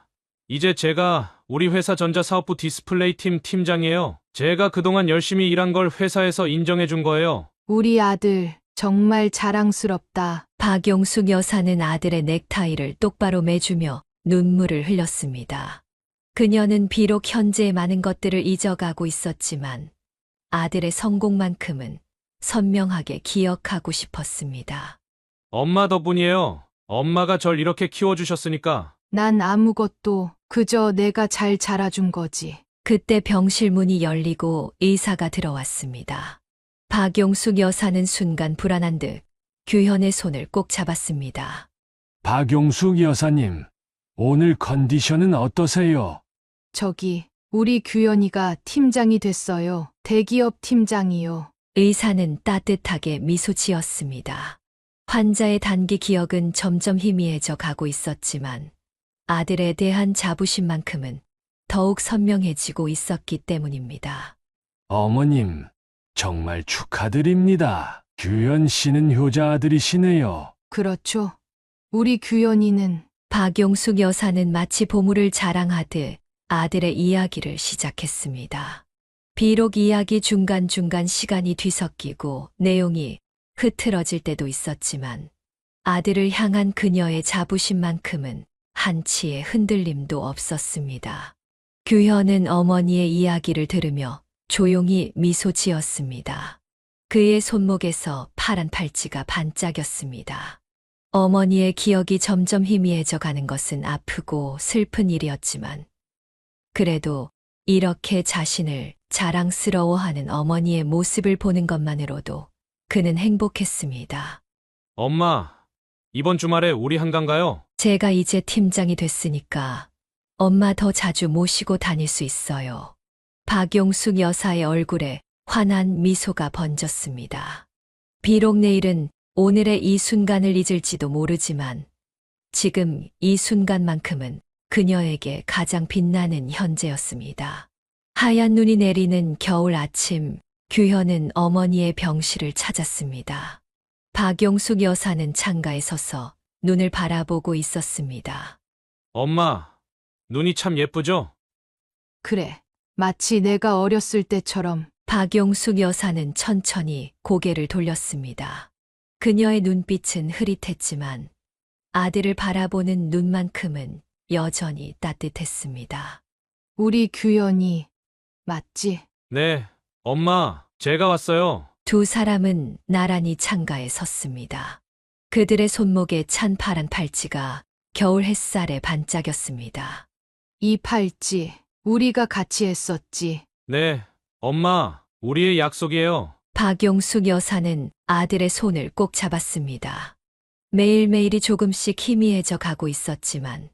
이제 제가 우리 회사 전자사업부 디스플레이 팀 팀장이에요. 제가 그동안 열심히 일한 걸 회사에서 인정해 준 거예요. 우리 아들 정말 자랑스럽다. 박용숙 여사는 아들의 넥타이를 똑바로 매주며 눈물을 흘렸습니다. 그녀는 비록 현재의 많은 것들을 잊어가고 있었지만 아들의 성공만큼은 선명하게 기억하고 싶었습니다. 엄마 덕분이에요. 엄마가 절 이렇게 키워주셨으니까. 난 아무것도 그저 내가 잘 자라준 거지. 그때 병실 문이 열리고 의사가 들어왔습니다. 박용숙 여사는 순간 불안한 듯 규현의 손을 꼭 잡았습니다. 박용숙 여사님, 오늘 컨디션은 어떠세요? 저기, 우리 규현이가 팀장이 됐어요. 대기업 팀장이요. 의사는 따뜻하게 미소 지었습니다. 환자의 단기 기억은 점점 희미해져 가고 있었지만 아들에 대한 자부심만큼은 더욱 선명해지고 있었기 때문입니다. 어머님, 정말 축하드립니다. 규현 씨는 효자 아들이시네요. 그렇죠. 우리 규현이는 박용숙 여사는 마치 보물을 자랑하듯 아들의 이야기를 시작했습니다. 비록 이야기 중간중간 시간이 뒤섞이고 내용이 흐트러질 때도 있었지만 아들을 향한 그녀의 자부심만큼은 한치의 흔들림도 없었습니다. 규현은 어머니의 이야기를 들으며 조용히 미소 지었습니다. 그의 손목에서 파란 팔찌가 반짝였습니다. 어머니의 기억이 점점 희미해져 가는 것은 아프고 슬픈 일이었지만 그래도 이렇게 자신을 자랑스러워하는 어머니의 모습을 보는 것만으로도 그는 행복했습니다. 엄마, 이번 주말에 우리 한강 가요. 제가 이제 팀장이 됐으니까 엄마 더 자주 모시고 다닐 수 있어요. 박용숙 여사의 얼굴에 환한 미소가 번졌습니다. 비록 내일은 오늘의 이 순간을 잊을지도 모르지만 지금 이 순간만큼은 그녀에게 가장 빛나는 현재였습니다. 하얀 눈이 내리는 겨울 아침, 규현은 어머니의 병실을 찾았습니다. 박용숙 여사는 창가에 서서 눈을 바라보고 있었습니다. 엄마, 눈이 참 예쁘죠? 그래. 마치 내가 어렸을 때처럼. 박용숙 여사는 천천히 고개를 돌렸습니다. 그녀의 눈빛은 흐릿했지만 아들을 바라보는 눈만큼은 여전히 따뜻했습니다. 우리 규현이 맞지? 네, 엄마, 제가 왔어요. 두 사람은 나란히 창가에 섰습니다. 그들의 손목에 찬 파란 팔찌가 겨울 햇살에 반짝였습니다. 이 팔찌 우리가 같이 했었지. 네, 엄마, 우리의 약속이에요. 박용숙 여사는 아들의 손을 꼭 잡았습니다. 매일매일이 조금씩 희미해져 가고 있었지만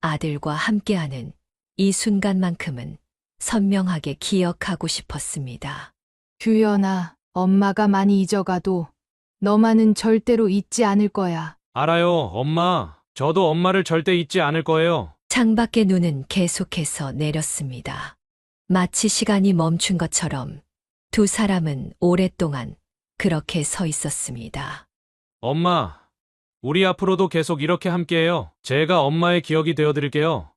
아들과 함께하는 이 순간만큼은 선명하게 기억하고 싶었습니다. 규현아, 엄마가 많이 잊어가도 너만은 절대로 잊지 않을 거야. 알아요, 엄마. 저도 엄마를 절대 잊지 않을 거예요. 창밖의 눈은 계속해서 내렸습니다. 마치 시간이 멈춘 것처럼 두 사람은 오랫동안 그렇게 서 있었습니다. 엄마, 우리 앞으로도 계속 이렇게 함께해요. 제가 엄마의 기억이 되어드릴게요.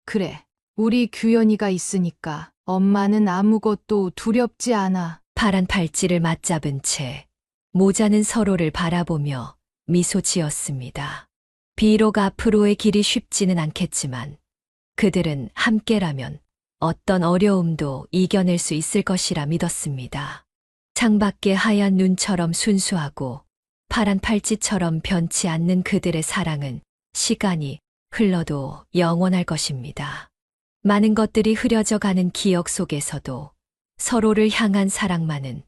그래. 우리 규현이가 있으니까 엄마는 아무것도 두렵지 않아. 파란 팔찌를 맞잡은 채 모자는 서로를 바라보며 미소 지었습니다. 비록 앞으로의 길이 쉽지는 않겠지만 그들은 함께라면 어떤 어려움도 이겨낼 수 있을 것이라 믿었습니다. 창밖의 하얀 눈처럼 순수하고 파란 팔찌처럼 변치 않는 그들의 사랑은 시간이 흘러도 영원할 것입니다. 많은 것들이 흐려져 가는 기억 속에서도 서로를 향한 사랑만은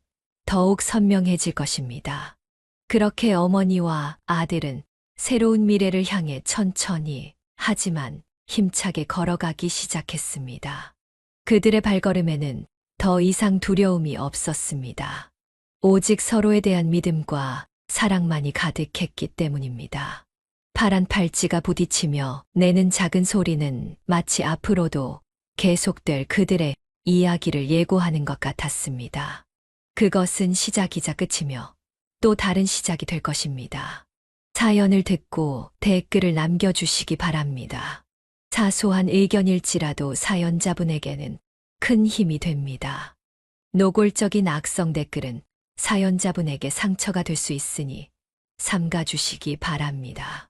더욱 선명해질 것입니다. 그렇게 어머니와 아들은 새로운 미래를 향해 천천히 하지만 힘차게 걸어가기 시작했습니다. 그들의 발걸음에는 더 이상 두려움이 없었습니다. 오직 서로에 대한 믿음과 사랑만이 가득했기 때문입니다. 파란 팔찌가 부딪히며 내는 작은 소리는 마치 앞으로도 계속될 그들의 이야기를 예고하는 것 같았습니다. 그것은 시작이자 끝이며 또 다른 시작이 될 것입니다. 사연을 듣고 댓글을 남겨주시기 바랍니다. 사소한 의견일지라도 사연자분에게는 큰 힘이 됩니다. 노골적인 악성 댓글은 사연자분에게 상처가 될 수 있으니 삼가주시기 바랍니다.